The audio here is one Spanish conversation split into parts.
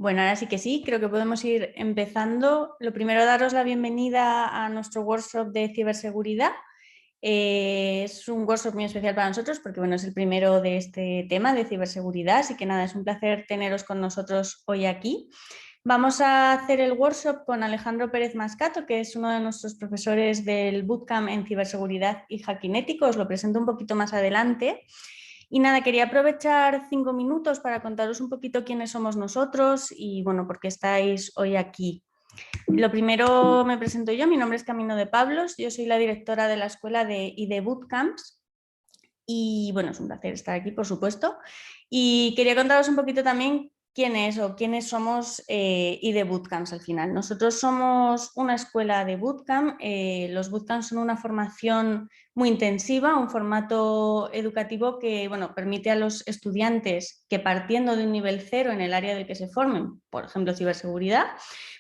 Bueno, ahora sí que sí, creo que podemos ir empezando. Lo primero, daros la bienvenida a nuestro workshop de ciberseguridad. Es un workshop muy especial para nosotros porque bueno, es el primero de este tema de ciberseguridad, así que nada, es un placer teneros con nosotros hoy aquí. Vamos a hacer el workshop con Alejandro Pérez Mascato, que es uno de nuestros profesores del bootcamp en ciberseguridad y hacking ético. Os lo presento un poquito más adelante. Y nada, quería aprovechar 5 minutos para contaros un poquito quiénes somos nosotros y bueno, por qué estáis hoy aquí. Lo primero me presento yo, mi nombre es Camino de Pablos, yo soy la directora de la escuela de ID Bootcamps y bueno, es un placer estar aquí, por supuesto. Y quería contaros un poquito también quién es o quiénes somos ID Bootcamps al final. Nosotros somos una escuela de bootcamp, los bootcamps son una formación muy intensiva, un formato educativo que bueno, permite a los estudiantes que partiendo de un nivel cero en el área del que se formen, por ejemplo ciberseguridad,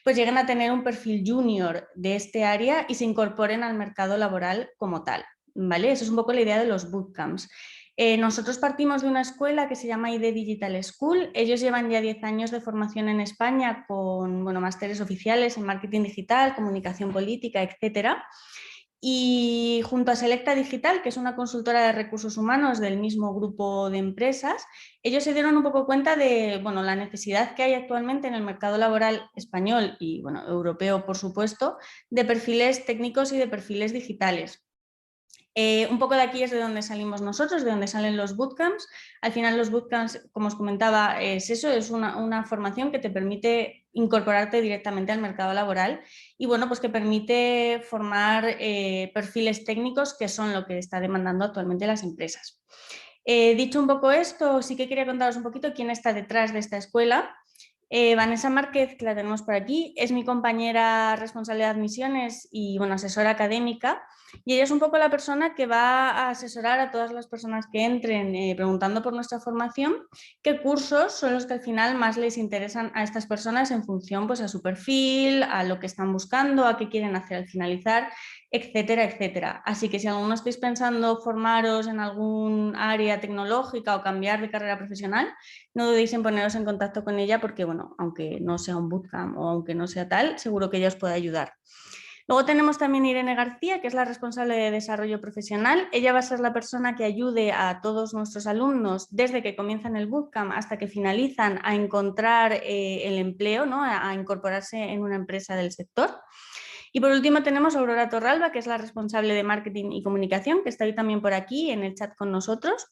pues lleguen a tener un perfil junior de este área y se incorporen al mercado laboral como tal. ¿Vale? Eso es un poco la idea de los bootcamps. Nosotros partimos de una escuela que se llama ID Digital School. Ellos llevan ya 10 años de formación en España con bueno, másteres oficiales en marketing digital, comunicación política, etcétera. Y junto a Selecta Digital, que es una consultora de recursos humanos del mismo grupo de empresas, ellos se dieron un poco cuenta de bueno, la necesidad que hay actualmente en el mercado laboral español y bueno, europeo, por supuesto, de perfiles técnicos y de perfiles digitales. Un poco de aquí es de donde salimos nosotros, de donde salen los bootcamps. Al final los bootcamps, como os comentaba, es eso, es una formación que te permite incorporarte directamente al mercado laboral y bueno, pues que permite formar perfiles técnicos que son lo que está demandando actualmente las empresas. Dicho un poco esto, sí que quería contaros un poquito quién está detrás de esta escuela. Vanessa Márquez, que la tenemos por aquí, es mi compañera responsable de admisiones y bueno, asesora académica. Y ella es un poco la persona que va a asesorar a todas las personas que entren preguntando por nuestra formación qué cursos son los que al final más les interesan a estas personas en función pues, a su perfil, a lo que están buscando, a qué quieren hacer al finalizar, etcétera, etcétera. Así que si alguno estáis pensando formaros en algún área tecnológica o cambiar de carrera profesional, no dudéis en poneros en contacto con ella porque, bueno, aunque no sea un bootcamp o aunque no sea tal, seguro que ella os puede ayudar. Luego tenemos también a Irene García, que es la responsable de desarrollo profesional. Ella va a ser la persona que ayude a todos nuestros alumnos desde que comienzan el bootcamp hasta que finalizan a encontrar el empleo, ¿no? a incorporarse en una empresa del sector. Y por último tenemos a Aurora Torralba, que es la responsable de marketing y comunicación, que está hoy también por aquí en el chat con nosotros.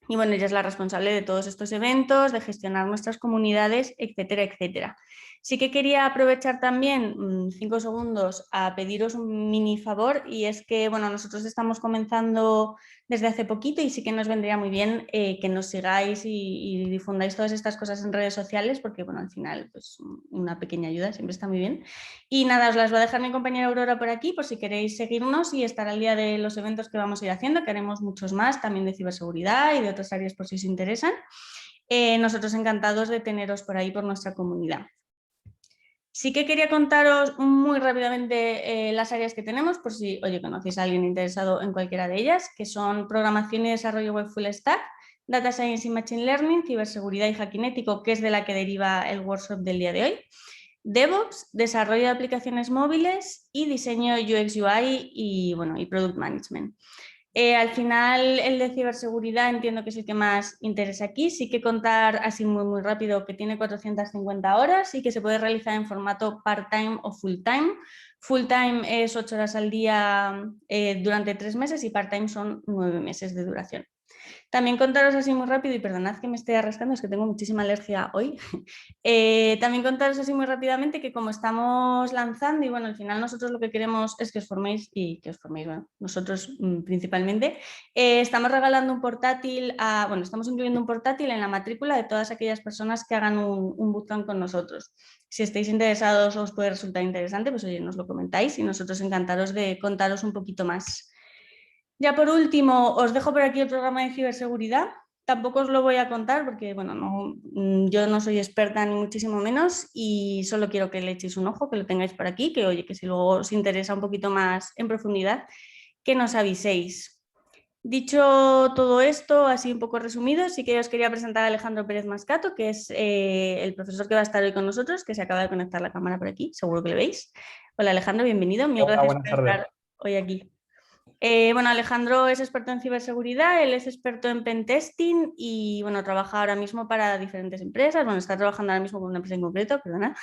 Y bueno, ella es la responsable de todos estos eventos, de gestionar nuestras comunidades, etcétera, etcétera. Sí que quería aprovechar también 5 segundos a pediros un mini favor y es que, bueno, nosotros estamos comenzando desde hace poquito y sí que nos vendría muy bien que nos sigáis y difundáis todas estas cosas en redes sociales porque, bueno, al final, pues una pequeña ayuda siempre está muy bien. Y nada, os las va a dejar mi compañera Aurora por aquí por si queréis seguirnos y estar al día de los eventos que vamos a ir haciendo, que haremos muchos más, también de ciberseguridad y de otras áreas por si os interesan. Nosotros encantados de teneros por ahí por nuestra comunidad. Sí que quería contaros muy rápidamente las áreas que tenemos, por si, oye, conocéis a alguien interesado en cualquiera de ellas, que son programación y desarrollo web full stack, data science y machine learning, ciberseguridad y hacking ético, que es de la que deriva el workshop del día de hoy, DevOps, desarrollo de aplicaciones móviles y diseño UX UI y, bueno, y product management. Al final, el de ciberseguridad entiendo que es el que más interesa aquí. Sí que contar así muy rápido que tiene 450 horas y que se puede realizar en formato part-time o full-time. Full-time es 8 horas al día durante 3 meses y part-time son 9 meses de duración. También contaros así muy rápido, y perdonad que me esté arrastrando, es que tengo muchísima alergia hoy. También contaros así muy rápidamente que como estamos lanzando, y bueno, al final nosotros lo que queremos es que os forméis y que os forméis, bueno, nosotros principalmente, estamos regalando un portátil, bueno, estamos incluyendo un portátil en la matrícula de todas aquellas personas que hagan un bootcamp con nosotros. Si estáis interesados o os puede resultar interesante, pues oye, nos lo comentáis y nosotros encantados de contaros un poquito más. Ya por último, os dejo por aquí el programa de ciberseguridad. Tampoco os lo voy a contar porque, bueno, yo no soy experta ni muchísimo menos y solo quiero que le echéis un ojo, que lo tengáis por aquí, que oye, que si luego os interesa un poquito más en profundidad, que nos aviséis. Dicho todo esto, así un poco resumido, sí que os quería presentar a Alejandro Pérez Mascato, que es el profesor que va a estar hoy con nosotros, que se acaba de conectar la cámara por aquí, seguro que lo veis. Hola Alejandro, bienvenido, mil Hola, gracias buenas por tardes. estar hoy aquí. Bueno, Alejandro es experto en ciberseguridad, él es experto en pentesting y bueno, trabaja ahora mismo para diferentes empresas, bueno, está trabajando ahora mismo con una empresa en concreto, perdona.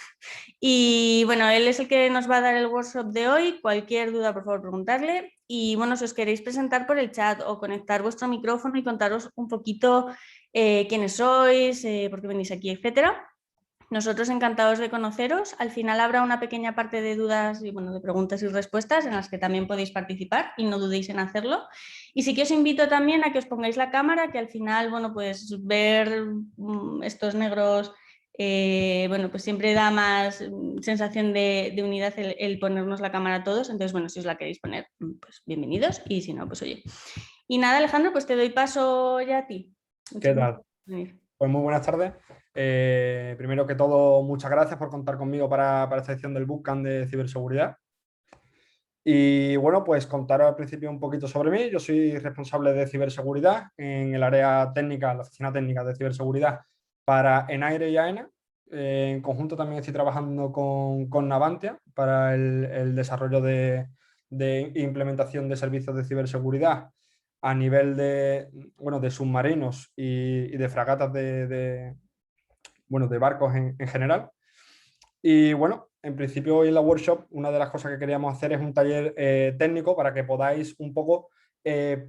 Y bueno, él es el que nos va a dar el workshop de hoy, cualquier duda por favor preguntarle y bueno, si os queréis presentar por el chat o conectar vuestro micrófono y contaros un poquito quiénes sois, por qué venís aquí, etcétera. Nosotros encantados de conoceros. Al final habrá una pequeña parte de dudas y bueno, de preguntas y respuestas en las que también podéis participar y no dudéis en hacerlo. Y sí que os invito también a que os pongáis la cámara, que al final, bueno, pues ver estos negros, bueno, pues siempre da más sensación de unidad el ponernos la cámara a todos. Entonces, bueno, si os la queréis poner, pues bienvenidos y si no, pues oye. Y nada, Alejandro, pues te doy paso ya a ti. ¿Qué Muchas gracias tal? por venir. Pues muy buenas tardes. Primero que todo, muchas gracias por contar conmigo para esta edición del Bootcamp de ciberseguridad. Y bueno, pues contar al principio un poquito sobre mí. Yo soy responsable de ciberseguridad en el área técnica, la oficina técnica de ciberseguridad para Enaire y AENA. En conjunto también estoy trabajando con Navantia para el desarrollo de implementación de servicios de ciberseguridad a nivel bueno, de submarinos y de fragatas bueno, de barcos en general. Y bueno, en principio hoy en la workshop una de las cosas que queríamos hacer es un taller técnico para que podáis un poco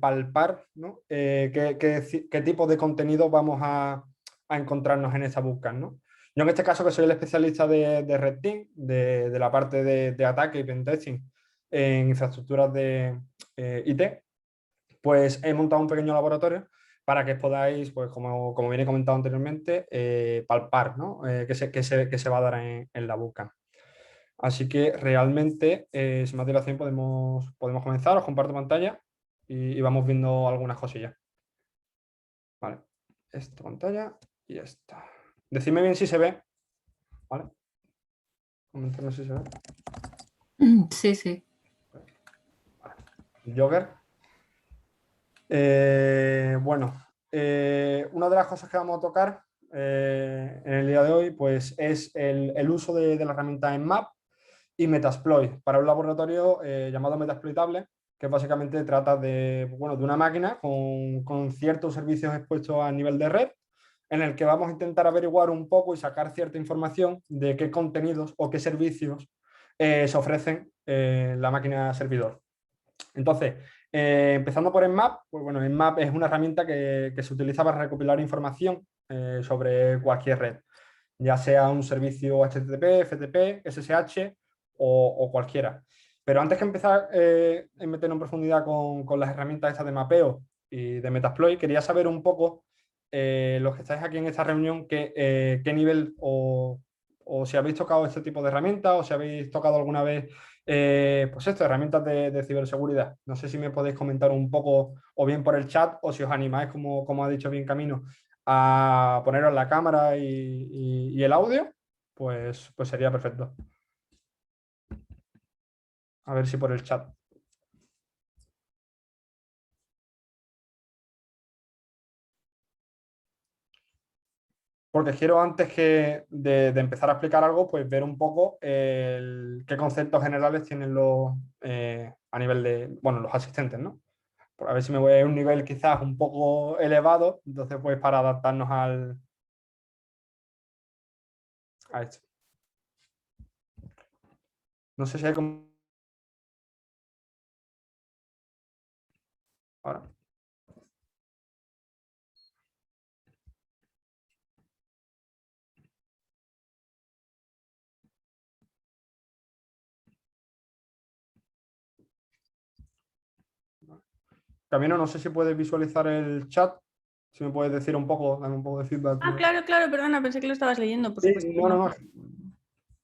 palpar, ¿no? Qué tipo de contenido vamos a encontrarnos en esta búsqueda, ¿no? Yo en este caso, que soy el especialista de Red Team, de la parte de ataque y pentesting en infraestructuras de IT, pues he montado un pequeño laboratorio para que podáis, pues como bien he comentado anteriormente, palpar, ¿no? Que se va a dar en la boca. Así que realmente, sin más dilación, podemos comenzar. Os comparto pantalla y vamos viendo algunas cosillas. Vale, esta pantalla y esta. Decidme bien si se ve, ¿vale? Comentadme si se ve. Sí, sí. Vale. Jogger. Bueno, una de las cosas que vamos a tocar en el día de hoy pues, es el uso de la herramienta Nmap y Metasploit para un laboratorio llamado Metasploitable, que básicamente trata bueno, de una máquina con ciertos servicios expuestos a nivel de red, en el que vamos a intentar averiguar un poco y sacar cierta información de qué contenidos o qué servicios se ofrecen en la máquina servidor. Entonces, empezando por Nmap, pues bueno, Nmap es una herramienta que se utiliza para recopilar información sobre cualquier red, ya sea un servicio HTTP, FTP, SSH o cualquiera. Pero antes que empezar en meternos en profundidad con las herramientas estas de mapeo y de Metasploit, quería saber un poco, los que estáis aquí en esta reunión, qué nivel o si habéis tocado este tipo de herramientas o si habéis tocado alguna vez pues esto, herramientas de ciberseguridad. No sé si me podéis comentar un poco o bien por el chat o si os animáis, como ha dicho bien Camino, a poneros la cámara y el audio, pues sería perfecto. A ver si por el chat. Porque quiero antes de empezar a explicar algo, pues ver un poco qué conceptos generales tienen a nivel de, bueno, los asistentes, ¿no? Por a ver si me voy a un nivel quizás un poco elevado, entonces pues para adaptarnos a esto. No sé si hay como... Ahora. Camino, no sé si puedes visualizar el chat, si me puedes decir un poco, darme un poco de feedback. Ah, claro, claro, perdona, pensé que lo estabas leyendo, por Sí, supuesto que no, no, no. no,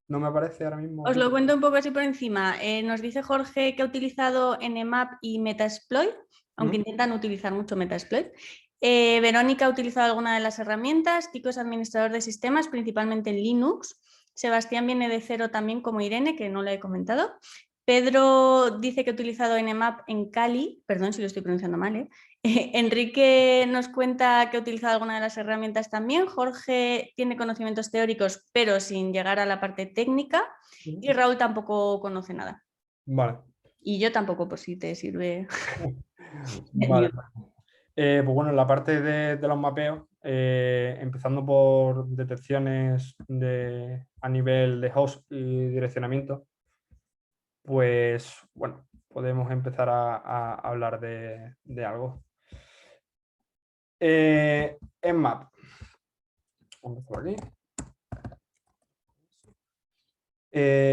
no me aparece ahora mismo Os aquí. lo cuento un poco así por encima. Nos dice Jorge que ha utilizado Nmap y Metasploit, aunque ¿Mm? intentan utilizar mucho Metasploit. Verónica ha utilizado alguna de las herramientas. Kiko es administrador de sistemas, principalmente en Linux. Sebastián viene de cero también como Irene, que no lo he comentado. Pedro dice que ha utilizado Nmap en Kali, perdón si lo estoy pronunciando mal, ¿eh? Enrique nos cuenta que ha utilizado alguna de las herramientas también. Jorge tiene conocimientos teóricos, pero sin llegar a la parte técnica. Y Raúl tampoco conoce nada. Vale. Y yo tampoco, por si te sirve. Vale. Pues bueno, en la parte de los mapeos, empezando por detecciones a nivel de host y direccionamiento, pues bueno, podemos empezar a hablar de algo. Nmap. Vamos por aquí.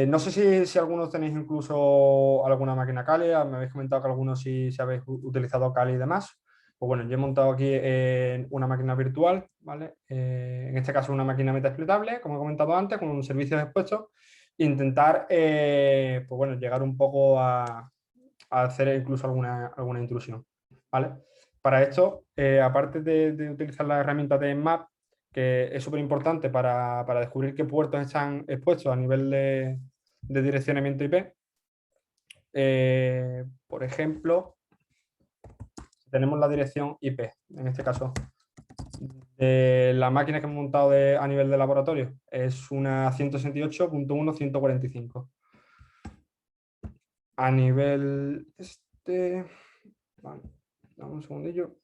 No sé si algunos tenéis incluso alguna máquina Kali, me habéis comentado que algunos si habéis utilizado Kali y demás. Pues bueno, yo he montado aquí una máquina virtual, ¿vale? En este caso una máquina metaexploitable, como he comentado antes, con servicios expuestos, e intentar pues bueno, llegar un poco a hacer incluso alguna intrusión, ¿vale? Para esto, aparte de utilizar las herramientas de Nmap, que es súper importante para descubrir qué puertos están expuestos a nivel de direccionamiento IP. Por ejemplo, tenemos la dirección IP, en este caso, de la máquina que hemos montado a nivel de laboratorio. Es una 168.1.145. A nivel vale, dame un segundillo.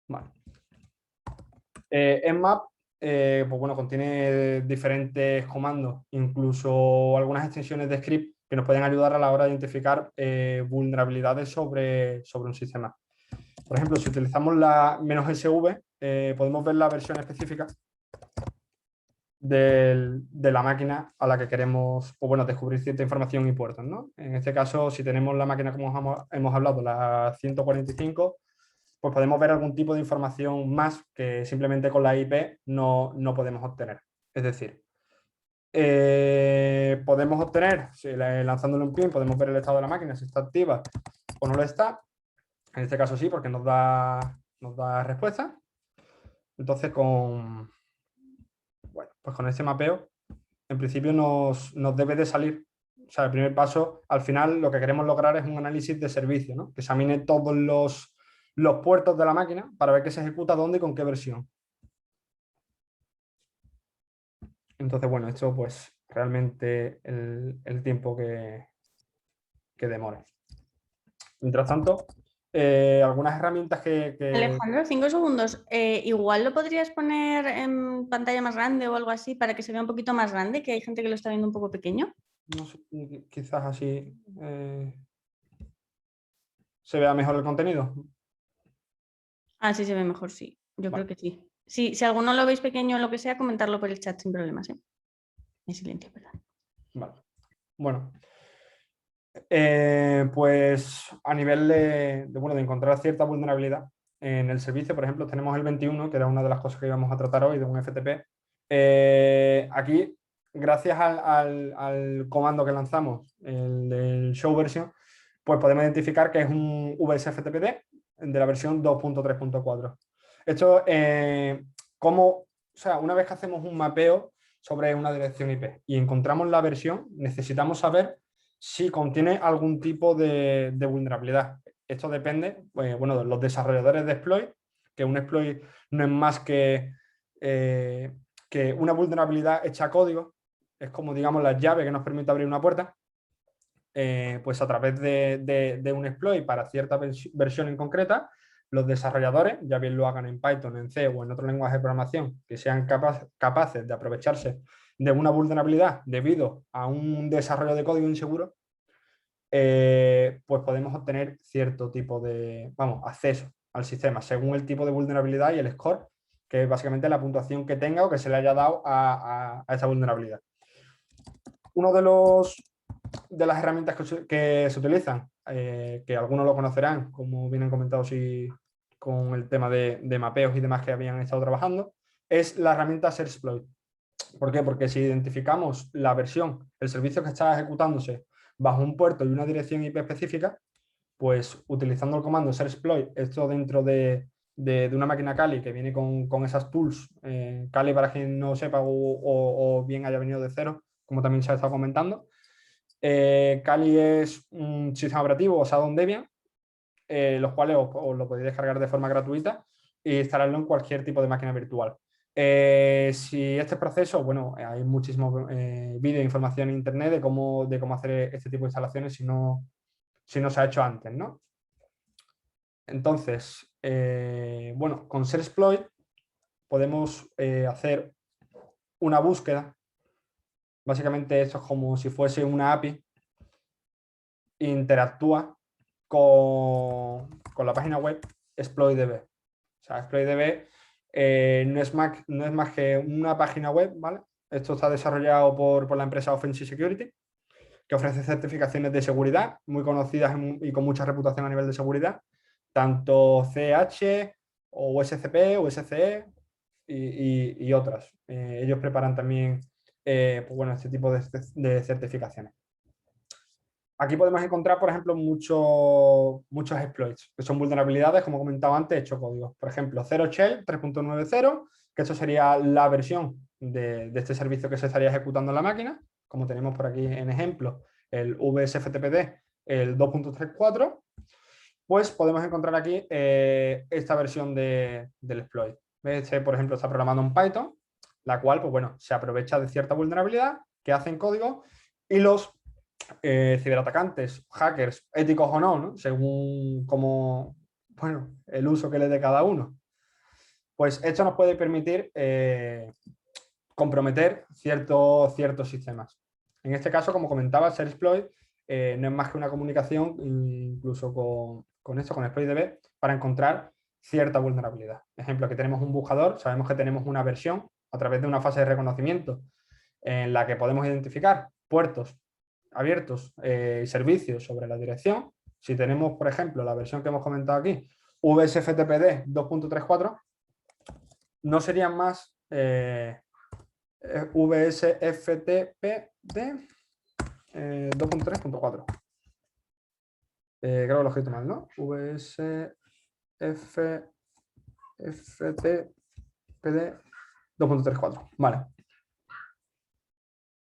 Vale. Nmap, pues bueno, contiene diferentes comandos, incluso algunas extensiones de script que nos pueden ayudar a la hora de identificar vulnerabilidades sobre un sistema. Por ejemplo, si utilizamos la "-sv", podemos ver la versión específica de la máquina a la que queremos, o bueno, descubrir cierta información y puertos, ¿no? En este caso, si tenemos la máquina, como hemos hablado, la 145, pues podemos ver algún tipo de información más que simplemente con la IP no podemos obtener. Es decir, podemos obtener, lanzándole un pin, podemos ver el estado de la máquina, si está activa o no lo está. En este caso sí, porque nos da respuesta. Entonces, pues con este mapeo, en principio nos debe de salir. O sea, el primer paso, al final, lo que queremos lograr es un análisis de servicio, ¿no? Que examine todos los puertos de la máquina para ver qué se ejecuta dónde y con qué versión. Entonces, bueno, esto pues realmente el tiempo que demore. Mientras tanto, algunas herramientas que... Alejandro, 5 segundos. Igual lo podrías poner en pantalla más grande o algo así para que se vea un poquito más grande, que hay gente que lo está viendo un poco pequeño. No sé, quizás así se vea mejor el contenido. Ah, sí se ve mejor, sí. Yo Vale. creo que sí. Si alguno lo veis pequeño o lo que sea, comentarlo por el chat sin problemas, ¿eh? En silencio, perdón. Vale. Bueno. Pues a nivel de encontrar cierta vulnerabilidad en el servicio, por ejemplo, tenemos el 21, que era una de las cosas que íbamos a tratar hoy de un FTP. Aquí, gracias al comando que lanzamos, el del show version, pues podemos identificar que es un VSFTPD de la versión 2.3.4. Esto, o sea, una vez que hacemos un mapeo sobre una dirección IP y encontramos la versión, necesitamos saber si contiene algún tipo de vulnerabilidad. Esto depende, bueno, de los desarrolladores de exploit, que un exploit no es más que una vulnerabilidad hecha a código, es como, digamos, la llave que nos permite abrir una puerta. Pues a través de un exploit para cierta versión en concreta, los desarrolladores, ya bien lo hagan en Python, en C o en otro lenguaje de programación, que sean capaces de aprovecharse de una vulnerabilidad debido a un desarrollo de código inseguro, pues podemos obtener cierto tipo de, acceso al sistema según el tipo de vulnerabilidad y el score, que es básicamente la puntuación que tenga o que se le haya dado a esa vulnerabilidad. Uno de las herramientas que se utilizan, que algunos lo conocerán, como bien han comentado con el tema de mapeos y demás que habían estado trabajando, es la herramienta Servsploit. ¿Por qué? Porque si identificamos la versión, el servicio que está ejecutándose bajo un puerto y una dirección IP específica, pues utilizando el comando servsploit, esto dentro de de una máquina Kali que viene con esas tools. Kali, para quien no sepa o bien haya venido de cero, como también se ha estado comentando. Kali es un sistema operativo basado en Debian, los cuales os lo podéis descargar de forma gratuita e instalarlo en cualquier tipo de máquina virtual. Si este proceso, bueno, hay muchísimos vídeos e información en internet de cómo hacer este tipo de instalaciones si no se ha hecho antes, ¿no? Entonces, bueno, con ShareSploit podemos hacer una búsqueda. Básicamente esto es como si fuese una API. Interactúa con la página web ExploitDB. O sea, ExploitDB no es más que una página web, ¿vale? Esto está desarrollado por la empresa Offensive Security, que ofrece certificaciones de seguridad muy conocidas y con mucha reputación a nivel de seguridad, tanto CH o USCP, USCE y otras. Ellos preparan también pues bueno, este tipo de certificaciones. Aquí podemos encontrar, por ejemplo, muchos exploits, que son vulnerabilidades, como comentaba antes, hecho código. Por ejemplo, Zero Shell 3.90, que esto sería la versión de este servicio que se estaría ejecutando en la máquina, como tenemos por aquí en ejemplo, el VSFTPD, el 2.34, pues podemos encontrar aquí esta versión del exploit. Este, por ejemplo, está programado en Python, la cual, pues bueno, se aprovecha de cierta vulnerabilidad que hace en código y los ciberatacantes, hackers, éticos o no, ¿no? Según como, bueno, el uso que le dé cada uno. Pues esto nos puede permitir comprometer ciertos sistemas. En este caso, como comentaba, ShareSploit no es más que una comunicación, incluso con ExploitDB, para encontrar cierta vulnerabilidad. Ejemplo, aquí tenemos un buscador, sabemos que tenemos una versión a través de una fase de reconocimiento en la que podemos identificar puertos abiertos y servicios sobre la dirección. Si tenemos, por ejemplo, la versión que hemos comentado aquí, VSFTPD 2.34, no serían más VSFTPD 2.3.4. Creo que lo he escrito mal, ¿no? VSFTPD 2.34. Vale.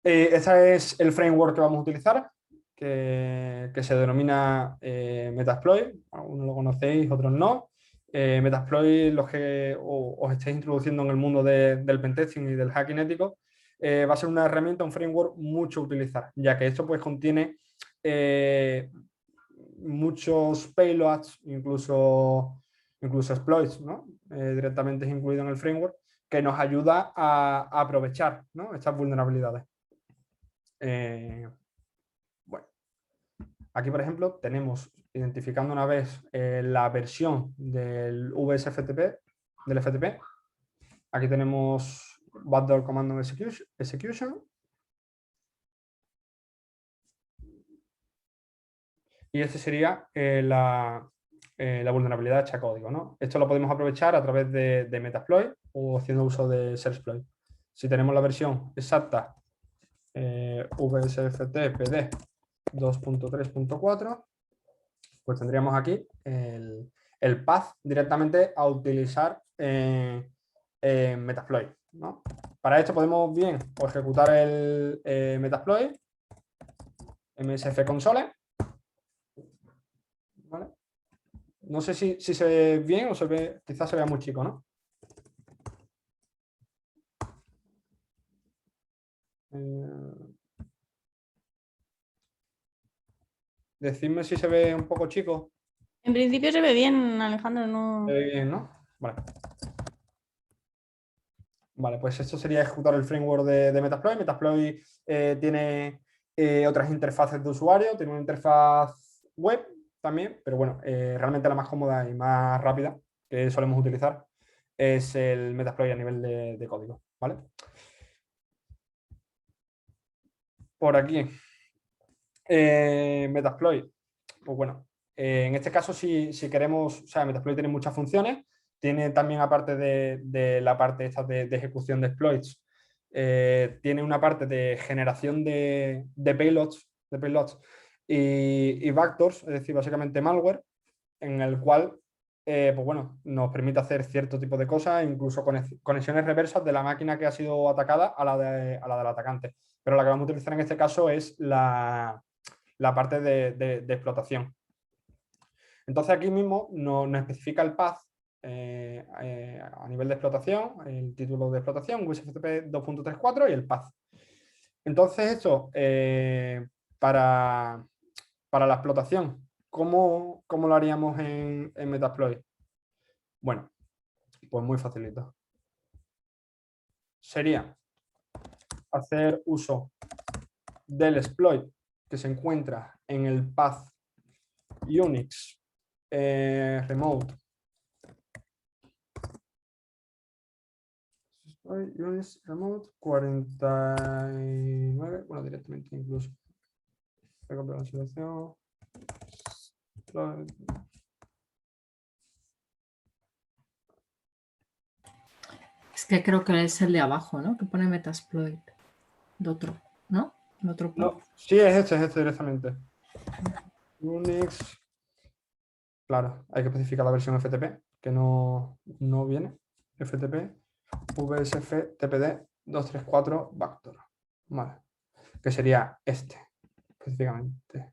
Este es el framework que vamos a utilizar, que se denomina Metasploit. Algunos lo conocéis, otros no. Metasploit, los que os estéis introduciendo en el mundo del pentesting y del hacking ético, va a ser una herramienta, un framework mucho a utilizar, ya que esto pues contiene muchos payloads, incluso exploits, ¿no? Directamente es incluido en el framework, que nos ayuda a aprovechar, ¿no? Estas vulnerabilidades. Bueno, aquí por ejemplo tenemos, identificando una vez la versión del VSFTP, del FTP, aquí tenemos backdoor command execution, y este sería la vulnerabilidad hecha código, ¿no? Esto lo podemos aprovechar a través de Metasploit o haciendo uso de ShareSploit. Si tenemos la versión exacta VSFTPD 2.3.4, pues tendríamos aquí el path directamente a utilizar en Metasploit, ¿no? Para esto podemos bien ejecutar el Metasploit, MSF console, ¿vale? No sé si se ve bien o se ve, quizás se vea muy chico, ¿no? Decidme si se ve un poco chico. En principio se ve bien, Alejandro, no. Se ve bien, ¿no? Vale. Vale, pues esto sería ejecutar el framework de Metasploit. Metasploit tiene otras interfaces de usuario, tiene una interfaz web también, pero bueno, realmente la más cómoda y más rápida que solemos utilizar es el Metasploit a nivel de código, ¿vale? Por aquí, Metasploit, pues bueno, en este caso si queremos, o sea, Metasploit tiene muchas funciones, tiene también aparte de la parte esta de ejecución de exploits, tiene una parte de generación de payloads y backdoors, es decir, básicamente malware, en el cual pues bueno, nos permite hacer cierto tipo de cosas, incluso conexiones reversas de la máquina que ha sido atacada a la del atacante. Pero la que vamos a utilizar en este caso es la parte de explotación. Entonces aquí mismo nos especifica el path a nivel de explotación, el título de explotación, USFTP 2.34 y el path. Entonces esto, para la explotación, ¿cómo lo haríamos en Metasploit? Bueno, pues muy facilito. Sería hacer uso del exploit que se encuentra en el path Unix remote Unix remote 49, bueno, directamente incluso. Recopilar la selección. Es que creo que es el de abajo, ¿no? Que pone Metasploit. De otro, ¿no? De otro No, sí, es este directamente. Unix. Claro, hay que especificar la versión FTP, que no viene. FTP, VSF, TPD 234 Vector. Vale. Que sería este, específicamente.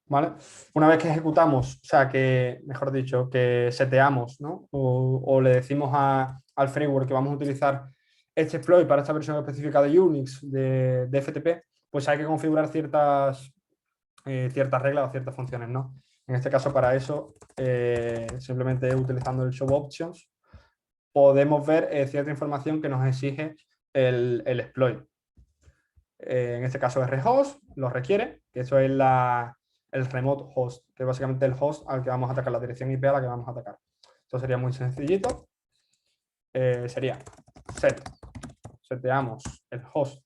¿Vale? Una vez que ejecutamos, o sea, que, mejor dicho, que seteamos, ¿no? O le decimos al framework que vamos a utilizar este exploit para esta versión específica de Unix, de FTP, pues hay que configurar ciertas reglas o ciertas funciones, ¿no? En este caso, para eso, simplemente utilizando el show options, podemos ver cierta información que nos exige el exploit. En este caso, rhost lo requiere, que eso es el remote host, que es básicamente el host al que vamos a atacar, la dirección IP a la que vamos a atacar. Esto sería muy sencillito. Sería seteamos el host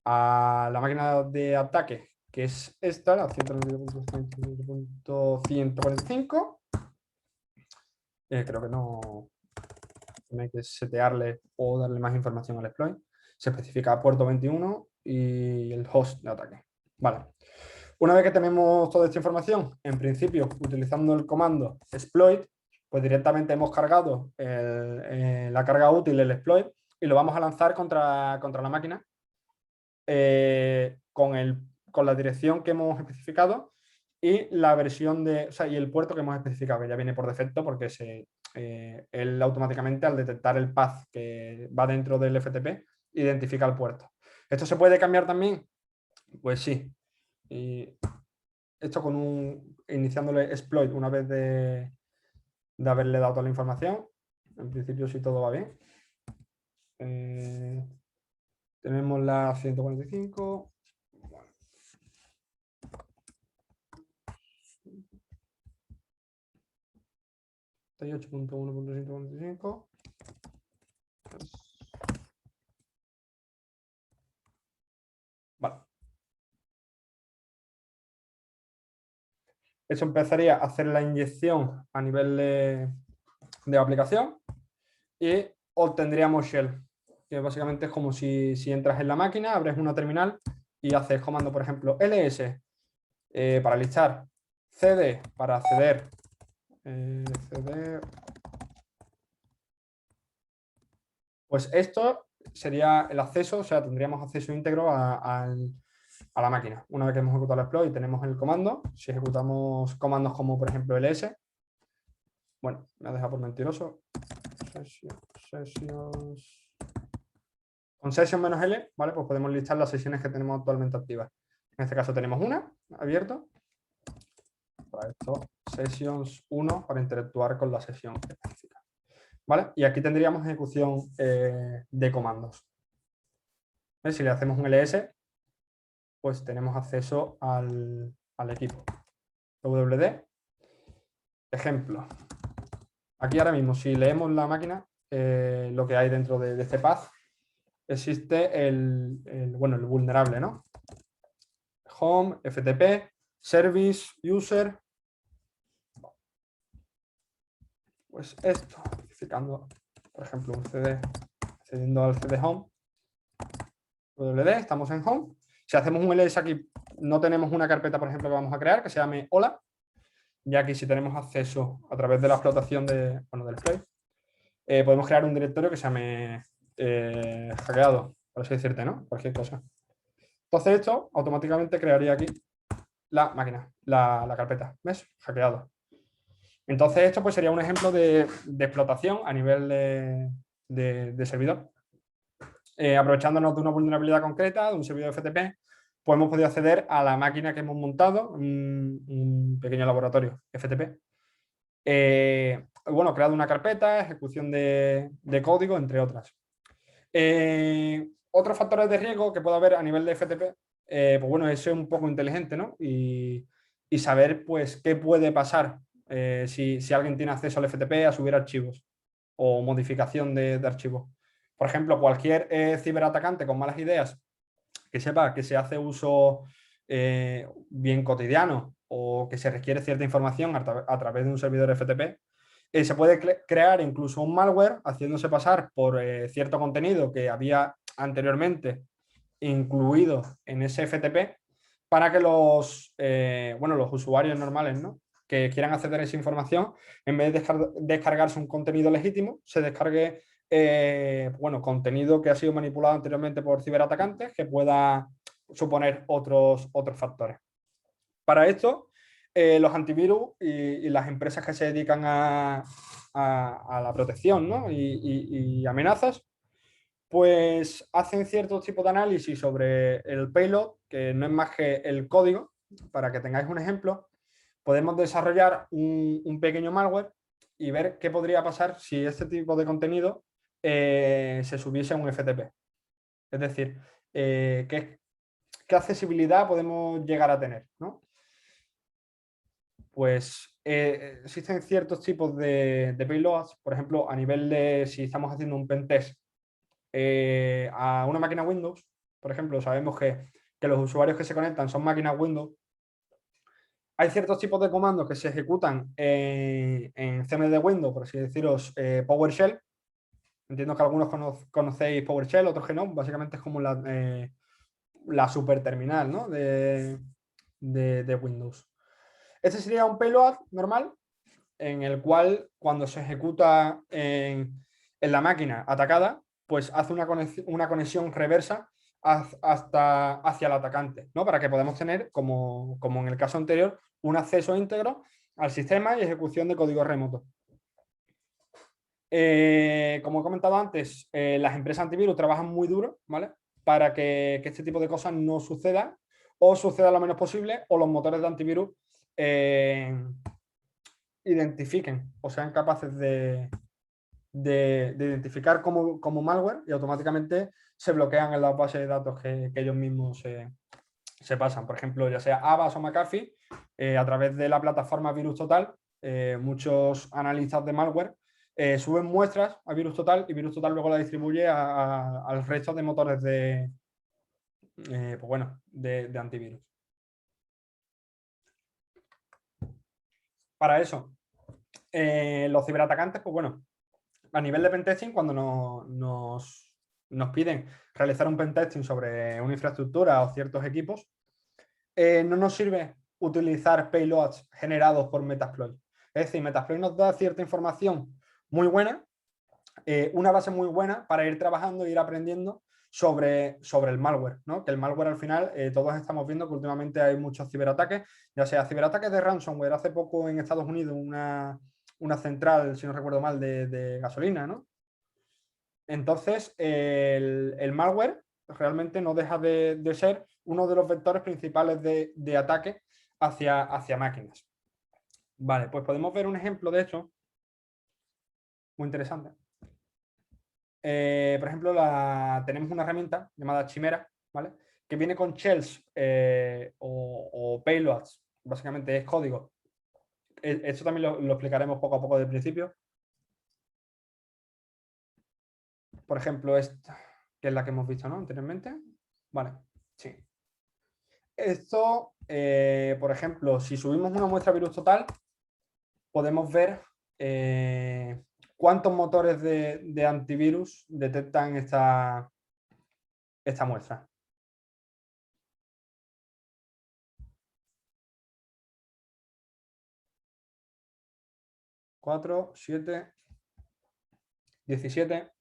a la máquina de ataque, que es esta, la 192.145. Creo que no hay que setearle o darle más información al exploit. Se especifica puerto 21 y el host de ataque. Vale. Una vez que tenemos toda esta información, en principio, utilizando el comando exploit, pues directamente hemos cargado la carga útil, el exploit, y lo vamos a lanzar contra la máquina con la dirección que hemos especificado y la versión y el puerto que hemos especificado, que ya viene por defecto porque él automáticamente, al detectar el path que va dentro del FTP, identifica el puerto. ¿Esto se puede cambiar también? Pues sí. Y esto iniciándole exploit una vez de haberle dado toda la información. En principio, si todo va bien. Tenemos la 145. 38.1.145. Vale. Eso empezaría a hacer la inyección a nivel de aplicación y obtendríamos shell, que básicamente es como si entras en la máquina, abres una terminal y haces comando, por ejemplo, ls para listar, cd para acceder, cd. Pues esto sería el acceso, o sea, tendríamos acceso íntegro a la máquina. Una vez que hemos ejecutado el exploit y tenemos el comando, si ejecutamos comandos como por ejemplo ls, bueno, me ha dejado por mentiroso, con session menos L, ¿vale? Pues podemos listar las sesiones que tenemos actualmente activas. En este caso tenemos una abierta. Para esto, sessions 1 para interactuar con la sesión específica. ¿Vale? Y aquí tendríamos ejecución de comandos. ¿Ves? Si le hacemos un ls, pues tenemos acceso al equipo. WD. Ejemplo. Aquí ahora mismo, si leemos la máquina, lo que hay dentro de este path, existe el vulnerable, ¿no? Home, FTP, Service, User. Pues esto, identificando, por ejemplo, un CD, accediendo al CD Home. WD, estamos en Home. Si hacemos un ls aquí, no tenemos una carpeta, por ejemplo, que vamos a crear, que se llame hola. Y aquí si tenemos acceso a través de la explotación del exploit, podemos crear un directorio que se llame hackeado, por así decirte, ¿no? Cualquier cosa. Entonces esto automáticamente crearía aquí la máquina, la carpeta, ¿ves? Hackeado. Entonces esto pues sería un ejemplo de explotación a nivel de servidor. Aprovechándonos de una vulnerabilidad concreta, de un servidor FTP, pues hemos podido acceder a la máquina que hemos montado, un pequeño laboratorio FTP. Bueno, creado una carpeta, ejecución de código, entre otras. Otros factores de riesgo que puede haber a nivel de FTP, pues bueno, es ser un poco inteligente, ¿no? Y saber, pues, qué puede pasar si alguien tiene acceso al FTP a subir archivos o modificación de archivos. Por ejemplo, cualquier ciberatacante con malas ideas que sepa que se hace uso bien cotidiano o que se requiere cierta información a través de un servidor FTP, se puede crear incluso un malware haciéndose pasar por cierto contenido que había anteriormente incluido en ese FTP para que los usuarios normales, ¿no?, que quieran acceder a esa información, en vez de descargarse un contenido legítimo, se descargue contenido que ha sido manipulado anteriormente por ciberatacantes que pueda suponer otros factores. Para esto, los antivirus y las empresas que se dedican a la protección, ¿no?, y amenazas, pues hacen ciertos tipos de análisis sobre el payload, que no es más que el código. Para que tengáis un ejemplo, podemos desarrollar un pequeño malware y ver qué podría pasar si este tipo de contenido se subiese a un FTP. Es decir, qué accesibilidad podemos llegar a tener, ¿no? Pues existen ciertos tipos de payloads, por ejemplo, a nivel de si estamos haciendo un pentest a una máquina Windows, por ejemplo, sabemos que los usuarios que se conectan son máquinas Windows. Hay ciertos tipos de comandos que se ejecutan en CMD de Windows, por así deciros, PowerShell. Entiendo que algunos conocéis PowerShell, otros que no. Básicamente es como la super terminal, ¿no?, de Windows. Este sería un payload normal en el cual cuando se ejecuta en la máquina atacada, pues hace una conexión reversa hacia el atacante, ¿no?, para que podamos tener, como en el caso anterior, un acceso íntegro al sistema y ejecución de código remoto. Como he comentado antes, las empresas antivirus trabajan muy duro, ¿vale?, para que este tipo de cosas no sucedan o suceda lo menos posible, o los motores de antivirus identifiquen o sean capaces de identificar como malware y automáticamente se bloquean en las bases de datos que ellos mismos se pasan. Por ejemplo, ya sea Avast o McAfee, a través de la plataforma VirusTotal, muchos analistas de malware suben muestras a VirusTotal y VirusTotal luego la distribuye al resto de motores de antivirus. Para eso, los ciberatacantes, pues bueno, a nivel de pentesting, cuando nos piden realizar un pentesting sobre una infraestructura o ciertos equipos, no nos sirve utilizar payloads generados por Metasploit. Es decir, Metasploit nos da cierta información muy buena, una base muy buena para ir trabajando e ir aprendiendo sobre el malware, ¿no? Que el malware al final, todos estamos viendo que últimamente hay muchos ciberataques, ya sea ciberataques de ransomware. Hace poco en Estados Unidos una central, si no recuerdo mal, de gasolina, ¿no? Entonces, el malware realmente no deja de ser uno de los vectores principales de ataque hacia máquinas. Vale, pues podemos ver un ejemplo de esto muy interesante. Por ejemplo, tenemos una herramienta llamada Chimera, ¿vale?, que viene con shells o payloads, básicamente es código. Esto también lo explicaremos poco a poco del principio. Por ejemplo, esta, que es la que hemos visto, ¿no?, anteriormente. Vale, sí. Esto, por ejemplo, si subimos una muestra VirusTotal, podemos ver cuántos motores de antivirus detectan esta muestra. 4, 7, 17,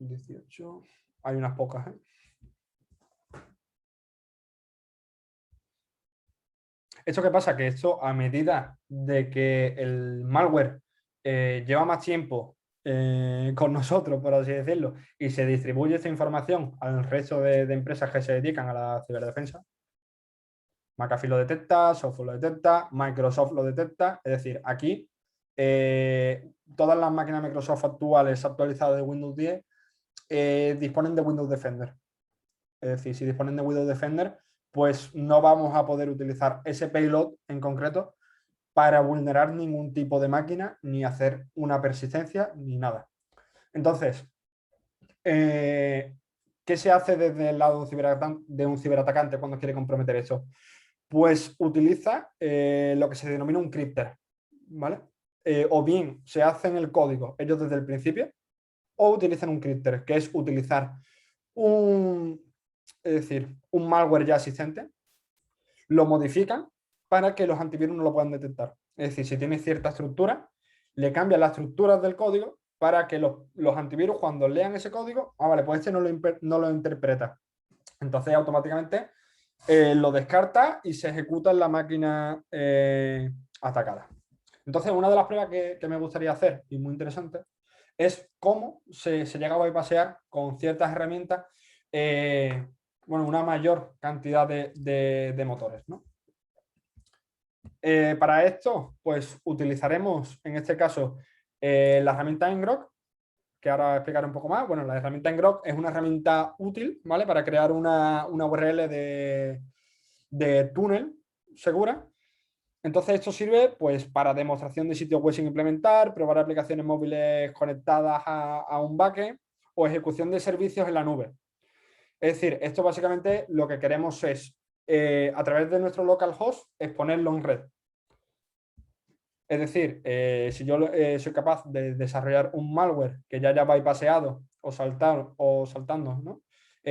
18. Hay unas pocas, ¿eh? ¿Esto qué pasa? Que esto, a medida de que el malware lleva más tiempo con nosotros, por así decirlo, y se distribuye esta información al resto de empresas que se dedican a la ciberdefensa, McAfee lo detecta, Software lo detecta, Microsoft lo detecta, es decir, aquí todas las máquinas Microsoft actuales actualizadas de Windows 10 disponen de Windows Defender. Es decir, si disponen de Windows Defender, pues no vamos a poder utilizar ese payload en concreto para vulnerar ningún tipo de máquina, ni hacer una persistencia, ni nada. Entonces, ¿qué se hace desde el lado de un ciberatacante cuando quiere comprometer eso? Pues utiliza lo que se denomina un crypter, ¿vale? O bien se hace en el código ellos desde el principio, o utilizan un crypter, que es utilizar un malware ya existente, lo modifican para que los antivirus no lo puedan detectar. Es decir, si tiene cierta estructura, le cambian las estructuras del código para que los antivirus, cuando lean ese código, vale, pues este no lo interpreta. Entonces automáticamente lo descarta y se ejecuta en la máquina atacada. Entonces, una de las pruebas que me gustaría hacer, y muy interesante, es cómo se llega a bypassear con ciertas herramientas una mayor cantidad de motores, ¿no? Para esto, pues utilizaremos, en este caso, la herramienta Ngrok, que ahora explicaré un poco más. Bueno, la herramienta Ngrok es una herramienta útil, ¿vale? Para crear una URL de túnel segura. Entonces esto sirve pues para demostración de sitios web sin implementar, probar aplicaciones móviles conectadas a un backend o ejecución de servicios en la nube. Es decir, esto básicamente lo que queremos es, a través de nuestro localhost, exponerlo en red. Es decir, si yo soy capaz de desarrollar un malware que ya haya bypaseado o saltando, ¿no?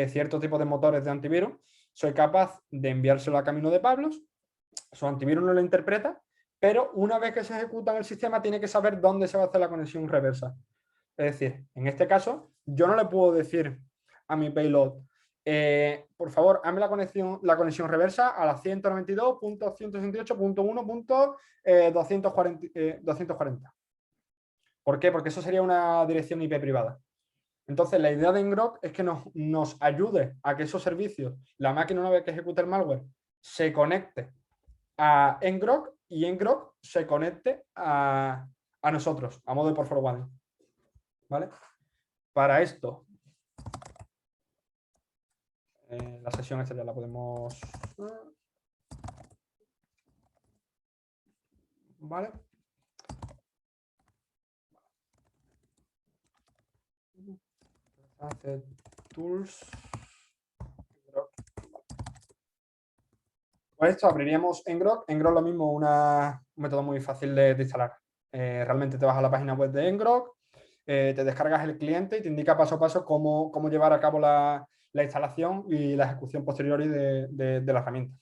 Cierto tipo de motores de antivirus, soy capaz de enviárselo a Camino de Pablos, su antivirus no lo interpreta, pero una vez que se ejecuta en el sistema tiene que saber dónde se va a hacer la conexión reversa. Es decir, en este caso, yo no le puedo decir a mi payload, por favor, hazme la conexión reversa a la 192.168.1.240. ¿Por qué? Porque eso sería una dirección IP privada. Entonces, la idea de Ngrok es que nos ayude a que esos servicios, la máquina una vez que ejecute el malware, se conecte a Ngrok y Ngrok se conecte a nosotros, a modo de port forwarding. ¿Vale? Para esto, la sesión esta ya la podemos... ¿Vale? Hace tools. Con esto abriríamos Ngrok. Ngrok lo mismo, un método muy fácil de instalar. Realmente te vas a la página web de Ngrok, te descargas el cliente y te indica paso a paso cómo llevar a cabo la instalación y la ejecución posterior de la herramienta.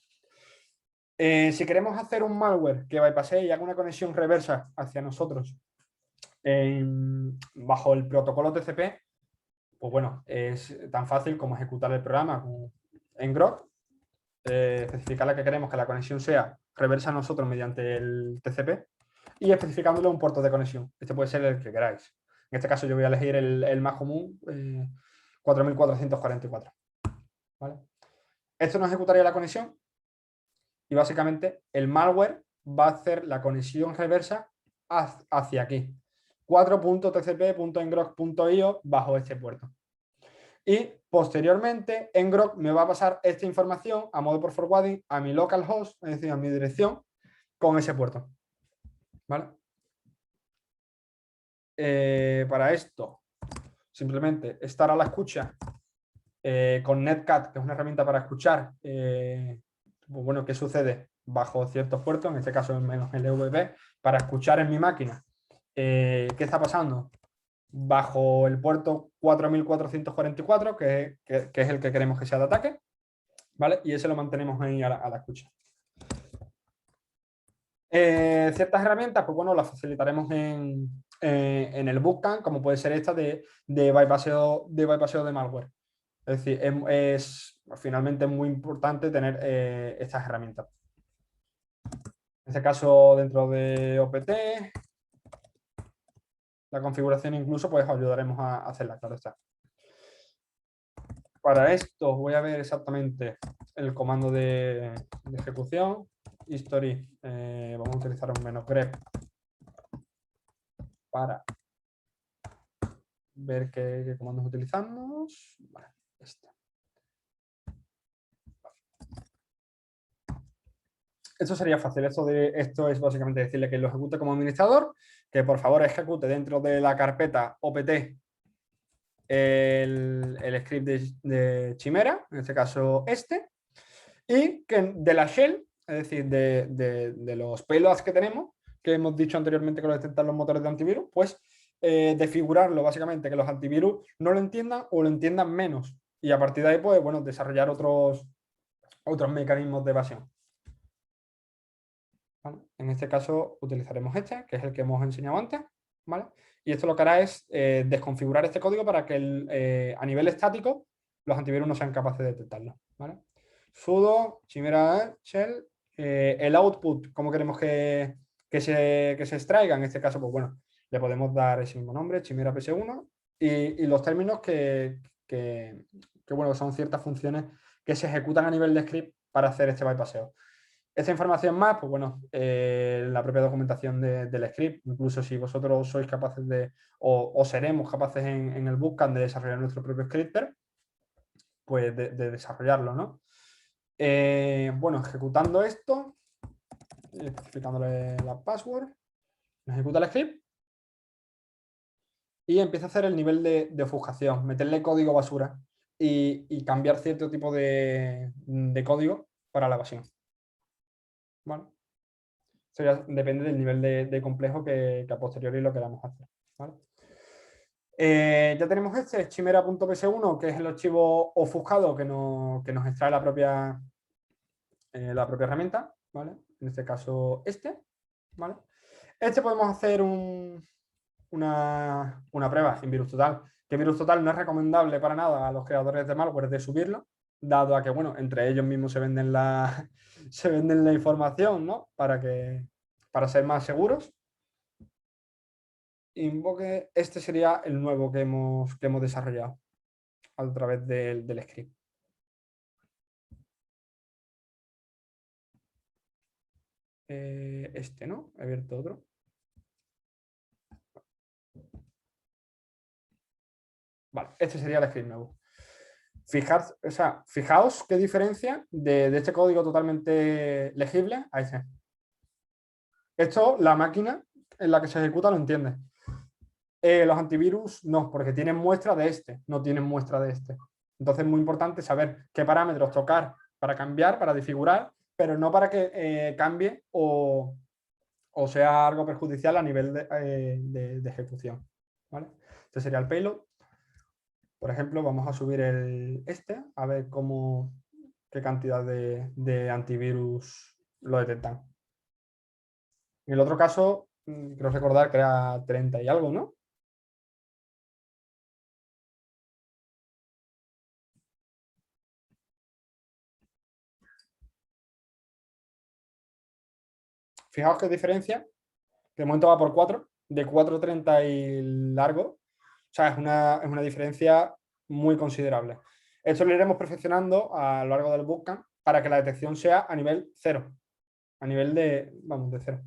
Si queremos hacer un malware que bypassee y haga una conexión reversa hacia nosotros bajo el protocolo TCP, pues bueno, es tan fácil como ejecutar el programa en Ngrok, especificarle que queremos que la conexión sea reversa a nosotros mediante el TCP y especificándole un puerto de conexión. Este puede ser el que queráis. En este caso yo voy a elegir el más común, 4444. ¿Vale? Esto nos ejecutaría la conexión y básicamente el malware va a hacer la conexión reversa hacia aquí. 4.tcp.ngrok.io bajo este puerto. Y posteriormente Ngrok me va a pasar esta información a modo por forwarding a mi localhost, es decir, a mi dirección, con ese puerto. ¿Vale? Para esto, simplemente estar a la escucha con Netcat, que es una herramienta para escuchar pues bueno, qué sucede bajo ciertos puertos, en este caso menos LVP, para escuchar en mi máquina qué está pasando bajo el puerto 4444, que es el que queremos que sea de ataque, ¿vale? Y ese lo mantenemos ahí a la escucha. Ciertas herramientas, pues bueno, las facilitaremos en el bootcamp, como puede ser esta de bypasseo de malware. Es decir, finalmente es muy importante tener estas herramientas. En este caso, dentro de OPT, la configuración incluso, pues ayudaremos a hacerla, claro está. Para esto voy a ver exactamente el comando de ejecución. History, vamos a utilizar un -grep para ver qué comandos utilizamos. Vale, este. Esto sería fácil. Esto es básicamente decirle que lo ejecute como administrador, que por favor ejecute dentro de la carpeta OPT el script de Chimera, en este caso este, y que de la shell, es decir, de los payloads que tenemos, que hemos dicho anteriormente que lo detectan los motores de antivirus, pues desfigurarlo básicamente, que los antivirus no lo entiendan o lo entiendan menos. Y a partir de ahí, pues bueno, desarrollar otros mecanismos de evasión. ¿Vale? En este caso utilizaremos este, que es el que hemos enseñado antes, ¿vale? Y esto lo que hará es desconfigurar este código para que a nivel estático los antivirus no sean capaces de detectarlo, ¿vale? Sudo chimera shell, el output, ¿cómo queremos que se extraiga? En este caso, pues bueno, le podemos dar ese mismo nombre, chimera ps1, y los términos que bueno, son ciertas funciones que se ejecutan a nivel de script para hacer este bypasseo. Esta información más, pues bueno, la propia documentación del script, incluso si vosotros sois capaces o seremos capaces en el bootcamp de desarrollar nuestro propio scripter, pues de desarrollarlo, ¿no? Bueno, ejecutando esto, especificándole la password, ejecuta el script y empieza a hacer el nivel de ofuscación, meterle código basura y cambiar cierto tipo de código para la evasión. ¿Vale? Eso ya depende del nivel de complejo que a posteriori lo queramos hacer. ¿Vale? Ya tenemos este chimera.ps1, que es el archivo ofuscado que nos extrae la propia herramienta, ¿vale? En este caso este, ¿vale? Este podemos hacer una prueba en VirusTotal, que VirusTotal no es recomendable para nada a los creadores de malware de subirlo, dado a que, bueno, entre ellos mismos se venden la información, ¿no? Para ser más seguros. Invoque, este sería el nuevo que hemos desarrollado a través del script. Este, ¿no? He abierto otro. Vale, este sería el script nuevo. Fijaos qué diferencia de este código totalmente legible a ese. Esto, la máquina en la que se ejecuta lo entiende. Los antivirus no, porque tienen muestra de este, no tienen muestra de este. Entonces es muy importante saber qué parámetros tocar para cambiar, para disfigurar, pero no para que cambie o sea algo perjudicial a nivel de ejecución. ¿Vale? Este sería el payload. Por ejemplo, vamos a subir a ver qué cantidad de antivirus lo detectan. En el otro caso, creo recordar que era 30 y algo, ¿no? Fijaos qué diferencia, que de momento va por 4, de 4,30 y largo. O sea, es una diferencia muy considerable. Esto lo iremos perfeccionando a lo largo del bootcamp para que la detección sea a nivel 0, a nivel de 0.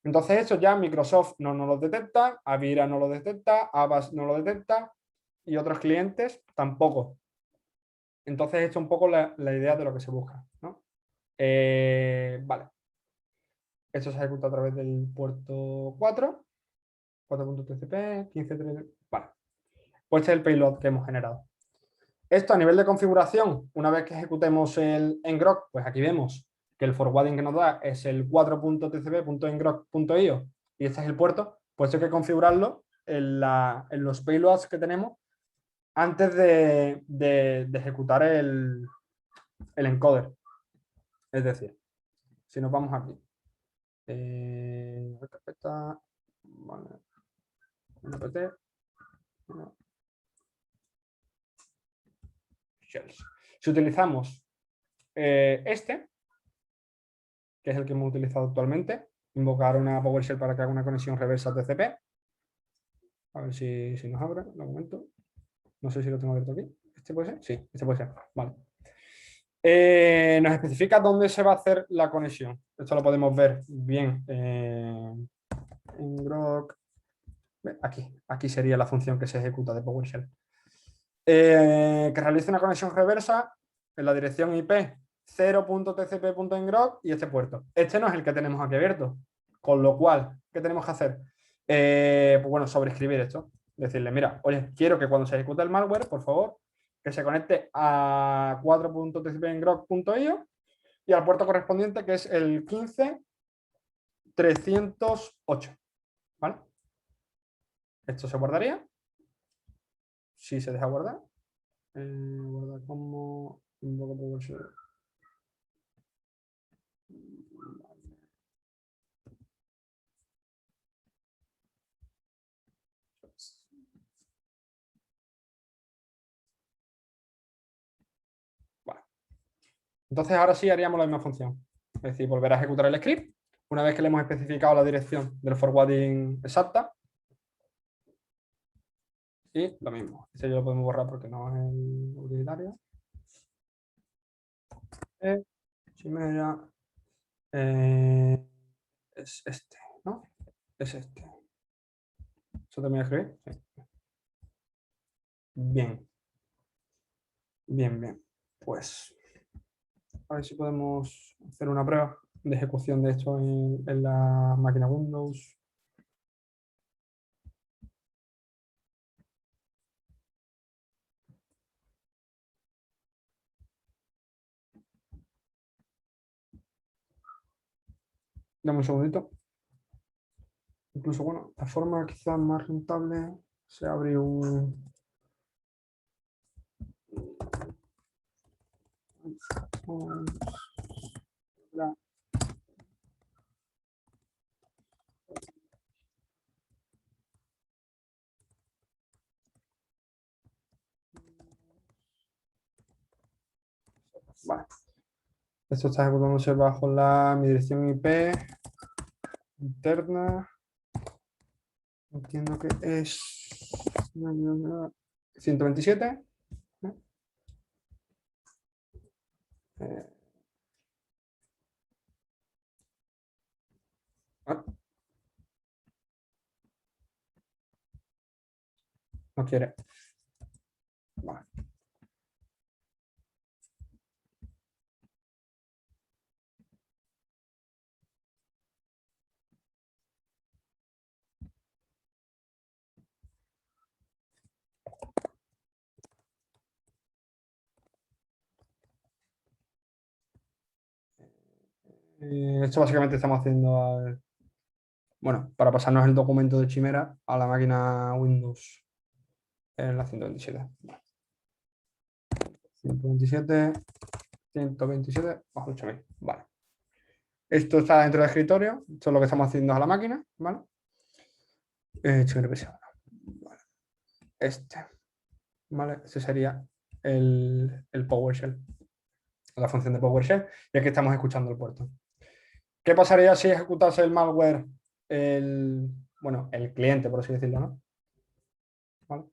Entonces esto ya Microsoft no nos lo detecta, Avira no lo detecta, Avast no lo detecta y otros clientes tampoco. Entonces esto es un poco la idea de lo que se busca, ¿no? Vale. Esto se ejecuta a través del puerto 4.tcp, 15.3. Vale. Pues este es el payload que hemos generado. Esto a nivel de configuración, una vez que ejecutemos el ngrok, pues aquí vemos que el forwarding que nos da es el 4.tcp.ngrok.io y este es el puerto, pues hay que configurarlo en los payloads que tenemos antes de ejecutar el encoder. Es decir, si nos vamos aquí, Carpeta, vale, apt, shells. Si utilizamos este, que es el que hemos utilizado actualmente, invocar una PowerShell para que haga una conexión reversa TCP. A ver si nos abre, un momento. No sé si lo tengo abierto aquí. ¿Este puede ser? Sí, este puede ser. Vale. Nos especifica dónde se va a hacer la conexión. Esto lo podemos ver bien en Grok. Aquí sería la función que se ejecuta de PowerShell. Que realice una conexión reversa en la dirección IP 0.tcp.engrok y este puerto. Este no es el que tenemos aquí abierto. Con lo cual, ¿qué tenemos que hacer? Pues bueno, sobreescribir esto. Decirle, mira, oye, quiero que cuando se ejecute el malware, por favor, que se conecte a 4.tcp.engrok.io y al puerto correspondiente, que es el 15308. ¿Vale? Esto se guardaría. Si se deja guardar. Guardar como invoco PowerShell. Vale. Entonces ahora sí haríamos la misma función. Es decir, volver a ejecutar el script. Una vez que le hemos especificado la dirección del forwarding exacta. Y lo mismo. Este ya lo podemos borrar porque no es el utilitario. Chimera. Es este, ¿no? Es este. ¿Eso también escribir? Sí. Bien. Bien. Pues a ver si podemos hacer una prueba de ejecución de esto en la máquina Windows. Dame un segundito. Incluso, bueno, la forma quizás más rentable se abre un... Vale. Esto está ejecutándose bajo mi dirección IP interna. Entiendo que es 127. No quiere. Vale. Esto básicamente estamos haciendo, bueno, para pasarnos el documento de Chimera a la máquina Windows en la 127. 127 bajo 8000. Vale. Esto está dentro del escritorio. Esto es lo que estamos haciendo a la máquina. ¿Vale? Vale. ¿Vale? Este sería el PowerShell. La función de PowerShell. Y aquí estamos escuchando el puerto. ¿Qué pasaría si ejecutase el malware, el cliente, por así decirlo, ¿no? ¿Vale?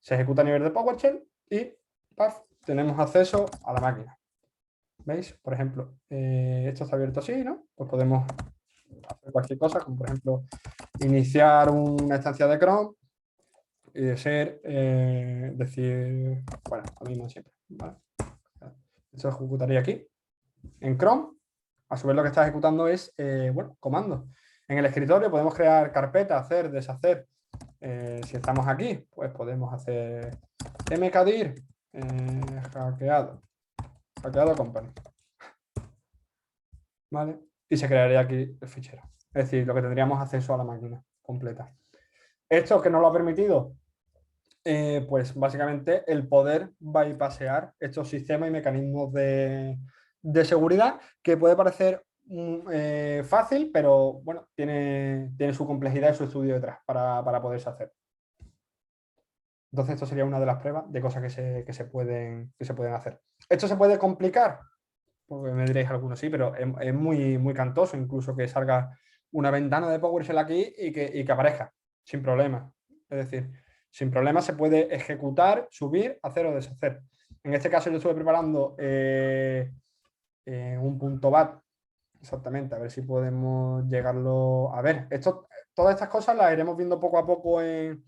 Se ejecuta a nivel de PowerShell y ¡paf!, tenemos acceso a la máquina. ¿Veis? Por ejemplo, esto está abierto así, ¿no? Pues podemos hacer cualquier cosa, como por ejemplo iniciar una instancia de Chrome y decir, bueno, lo mismo siempre, ¿vale? Esto ejecutaría aquí en Chrome. A su vez lo que está ejecutando es, comandos. En el escritorio podemos crear carpetas, hacer, deshacer. Si estamos aquí, pues podemos hacer mkdir hackeado company. ¿Vale? Y se crearía aquí el fichero. Es decir, lo que tendríamos acceso a la máquina completa. ¿Esto que nos lo ha permitido? Pues básicamente el poder bypassear estos sistemas y mecanismos de seguridad, que puede parecer fácil, pero bueno, tiene su complejidad y su estudio detrás para poderse hacer. Entonces esto sería una de las pruebas de cosas que se pueden hacer. ¿Esto se puede complicar? Porque me diréis algunos sí, pero es muy, muy cantoso incluso que salga una ventana de PowerShell aquí y que aparezca, sin problema. Es decir, sin problema se puede ejecutar, subir, hacer o deshacer. En este caso yo estuve preparando un punto .bat, exactamente, a ver si podemos llegarlo a ver. Todas estas cosas las iremos viendo poco a poco en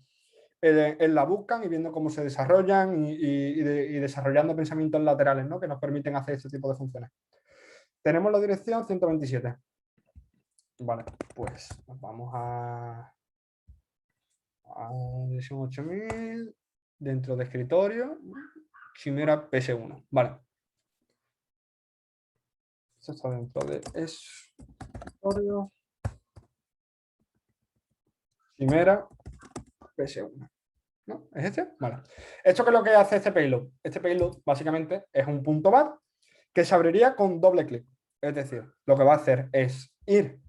la Bootcamp y viendo cómo se desarrollan y desarrollando pensamientos laterales, ¿no? Que nos permiten hacer este tipo de funciones. Tenemos la dirección 127. Vale, pues nos vamos a dirección 8000, dentro de escritorio, Chimera PS1. Vale. Esto está dentro de escritorio, Chimera PS1. ¿No? ¿Es este? Vale. ¿Esto qué es lo que hace este payload? Este payload básicamente es un punto .bat que se abriría con doble clic. Es decir, lo que va a hacer es ir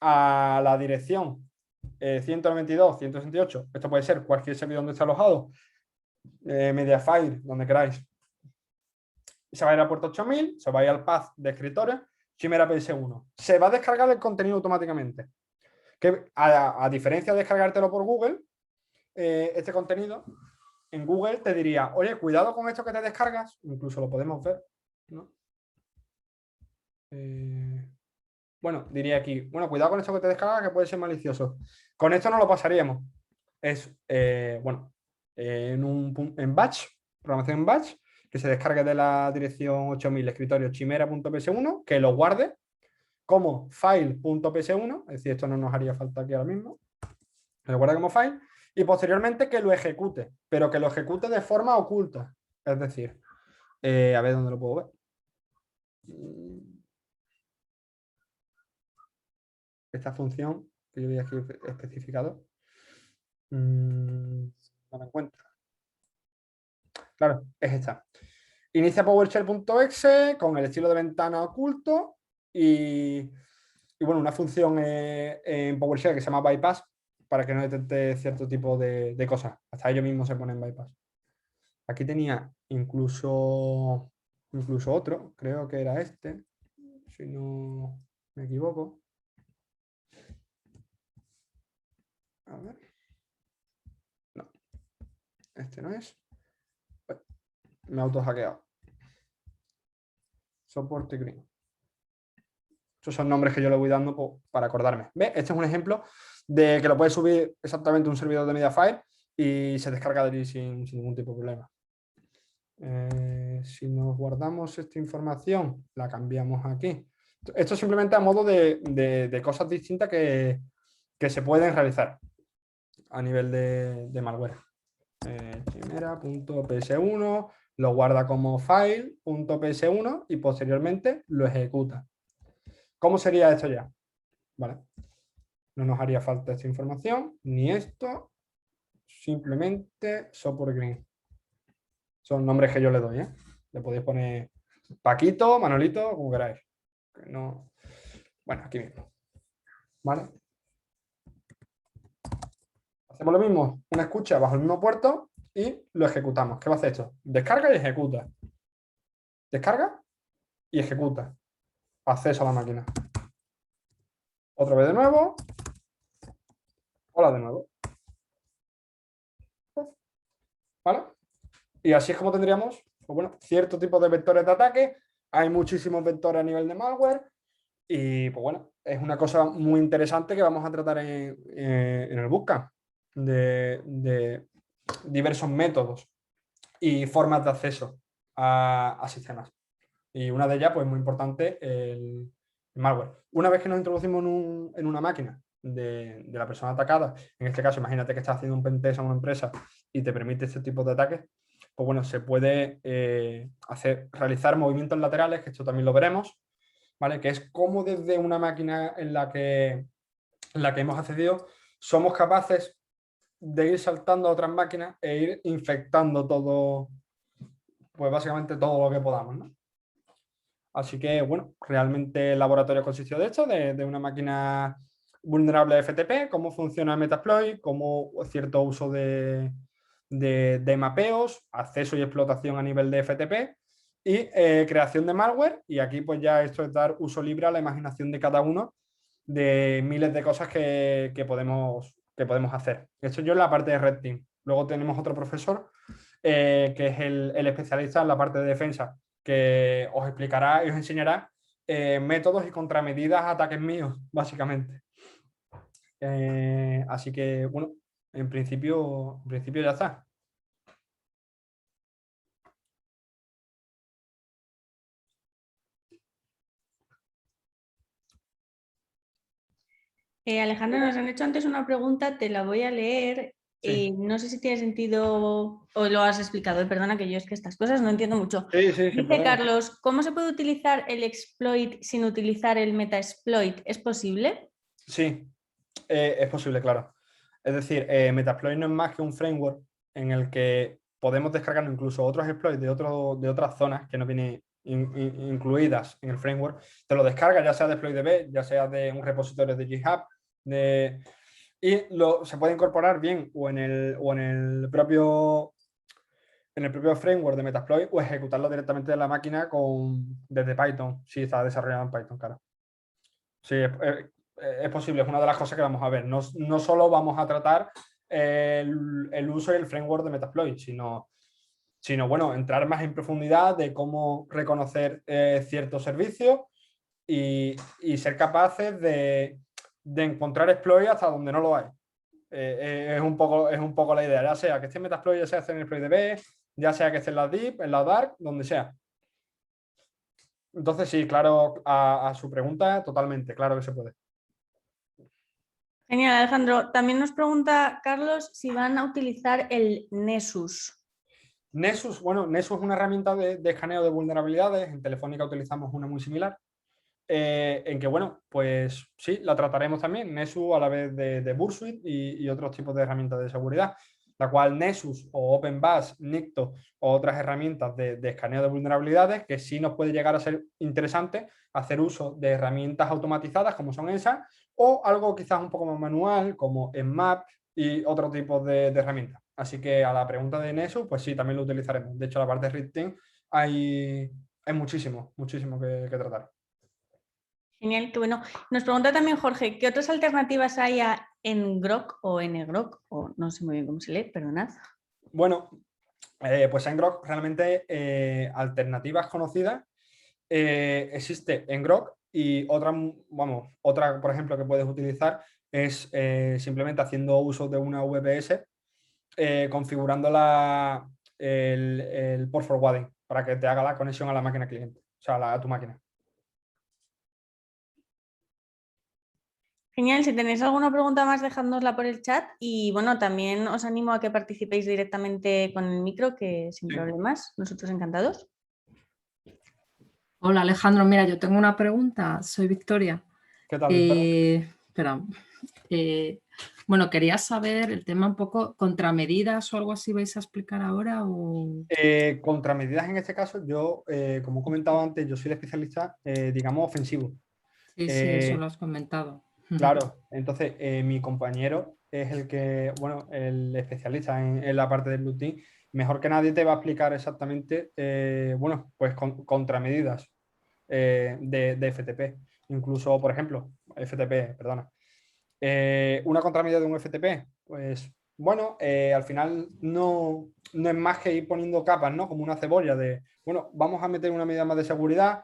a la dirección 192, 168. Esto puede ser cualquier servidor donde esté alojado, Mediafire, donde queráis. Se va a ir a puerto 8000, se va a ir al path de escritorio, Chimera PS1. Se va a descargar el contenido automáticamente. Que a diferencia de descargártelo por Google, este contenido en Google te diría, oye, cuidado con esto que te descargas, incluso lo podemos ver, ¿no? Bueno, diría aquí, bueno, cuidado con esto que te descargas que puede ser malicioso. Con esto no lo pasaríamos. Es, bueno, en batch, programación en batch, que se descargue de la dirección 8000 escritorio chimera.ps1, que lo guarde como file.ps1, es decir, esto no nos haría falta aquí ahora mismo, que lo guarde como file, y posteriormente que lo ejecute, pero que lo ejecute de forma oculta. Es decir, a ver dónde lo puedo ver. Esta función que yo había aquí especificado, no la encuentro. Claro, es esta. Inicia PowerShell.exe con el estilo de ventana oculto y bueno, una función en PowerShell que se llama bypass para que no detecte cierto tipo de cosas. Hasta ellos mismos se ponen bypass. Aquí tenía incluso otro, creo que era este, si no me equivoco. A ver. No, este no es. Me he auto-hackeado. Soporte green. Estos son nombres que yo le voy dando para acordarme. ¿Ves? Este es un ejemplo de que lo puedes subir exactamente a un servidor de Mediafire y se descarga de allí sin ningún tipo de problema. Si nos guardamos esta información, la cambiamos aquí. Esto simplemente a modo de cosas distintas que se pueden realizar a nivel de malware. Chimera.ps1, lo guarda como file.ps1 y posteriormente lo ejecuta. ¿Cómo sería esto ya? Vale. No nos haría falta esta información, ni esto, simplemente support green. Son nombres que yo le doy, ¿eh? Le podéis poner Paquito, Manolito, como queráis. No... Bueno, aquí mismo. ¿Vale? Hacemos lo mismo, una escucha bajo el mismo puerto y lo ejecutamos. ¿Qué va a hacer esto? Descarga y ejecuta. Descarga y ejecuta. Acceso a la máquina. Otra vez de nuevo. Hola de nuevo. ¿Vale? Y así es como tendríamos, pues bueno, cierto tipo de vectores de ataque. Hay muchísimos vectores a nivel de malware. Y pues bueno, es una cosa muy interesante que vamos a tratar en el Bootcamp. De diversos métodos y formas de acceso a sistemas. Y una de ellas, pues muy importante, el malware. Una vez que nos introducimos en una máquina de la persona atacada, en este caso, imagínate que estás haciendo un pentest a una empresa y te permite este tipo de ataques, pues bueno, se puede realizar movimientos laterales, que esto también lo veremos, ¿vale? Que es como desde una máquina en la que hemos accedido, somos capaces de ir saltando a otras máquinas e ir infectando todo, pues básicamente todo lo que podamos, ¿no? Así que, bueno, realmente el laboratorio consistió de esto, de una máquina vulnerable a FTP, cómo funciona el Metasploit, cómo cierto uso de mapeos, acceso y explotación a nivel de FTP y creación de malware. Y aquí pues ya esto es dar uso libre a la imaginación de cada uno de miles de cosas que podemos hacer. Esto yo en la parte de Red Team. Luego tenemos otro profesor que es el especialista en la parte de defensa, que os explicará y os enseñará métodos y contramedidas a ataques míos, básicamente. Así que, bueno, en principio ya está. Alejandra, nos han hecho antes una pregunta, te la voy a leer. Sí. No sé si tiene sentido o lo has explicado, perdona que yo es que estas cosas no entiendo mucho. Sí, sin Dice problema. Carlos, ¿cómo se puede utilizar el exploit sin utilizar el metasploit? ¿Es posible? Sí, es posible, claro. Es decir, Metasploit no es más que un framework en el que podemos descargar incluso otros exploits de otras zonas que no vienen incluidas en el framework. Te lo descargas ya sea de ExploitDB, ya sea de un repositorio de GitHub, y se puede incorporar bien o en el propio framework de Metasploit o ejecutarlo directamente de la máquina desde Python, si está desarrollado en Python, claro. Sí, es posible, es una de las cosas que vamos a ver. No solo vamos a tratar el uso y el framework de Metasploit, sino bueno, entrar más en profundidad de cómo reconocer ciertos servicios y ser capaces de encontrar exploit hasta donde no lo hay. Es un poco la idea, ya sea que esté en Metasploit, ya sea que esté en ExploitDB, ya sea que esté en la Deep, en la Dark, donde sea. Entonces, sí, claro, a su pregunta, totalmente, claro que se puede. Genial, Alejandro. También nos pregunta Carlos si van a utilizar el Nessus. Nessus, bueno, Nessus es una herramienta de escaneo de vulnerabilidades. En Telefónica utilizamos una muy similar. En que, bueno, pues sí, la trataremos también, Nessus a la vez de Bursuit y otros tipos de herramientas de seguridad, la cual Nessus o OpenBus, Nikto o otras herramientas de escaneo de vulnerabilidades que sí nos puede llegar a ser interesante hacer uso de herramientas automatizadas como son esas o algo quizás un poco más manual como Nmap y otro tipo de herramientas. Así que a la pregunta de Nessus, pues sí, también lo utilizaremos. De hecho, la parte de Red Team hay muchísimo que tratar. Genial, qué bueno. Nos pregunta también Jorge, ¿qué otras alternativas hay a Ngrok o Ngrok? O no sé muy bien cómo se lee, perdonad. Bueno, pues Ngrok realmente alternativas conocidas. Existe Ngrok y otra, por ejemplo, que puedes utilizar es simplemente haciendo uso de una VPS, configurando el port forwarding para que te haga la conexión a la máquina cliente, o sea, a tu máquina. Genial, si tenéis alguna pregunta más, dejadnosla por el chat y bueno, también os animo a que participéis directamente con el micro, que sin problemas, nosotros encantados. Hola Alejandro, mira, yo tengo una pregunta, soy Victoria. ¿Qué tal, Victoria? Espera, bueno, quería saber el tema un poco contramedidas o algo así vais a explicar ahora o... Contramedidas en este caso, yo, como he comentado antes, yo soy el especialista, digamos, ofensivo. Sí, eso lo has comentado. Claro, entonces mi compañero es el especialista en la parte del Blue Team. Mejor que nadie te va a explicar exactamente, pues contramedidas de FTP. Incluso, por ejemplo, FTP, perdona. Una contramedida de un FTP, pues bueno, al final no es más que ir poniendo capas, ¿no? Como una cebolla bueno, vamos a meter una medida más de seguridad,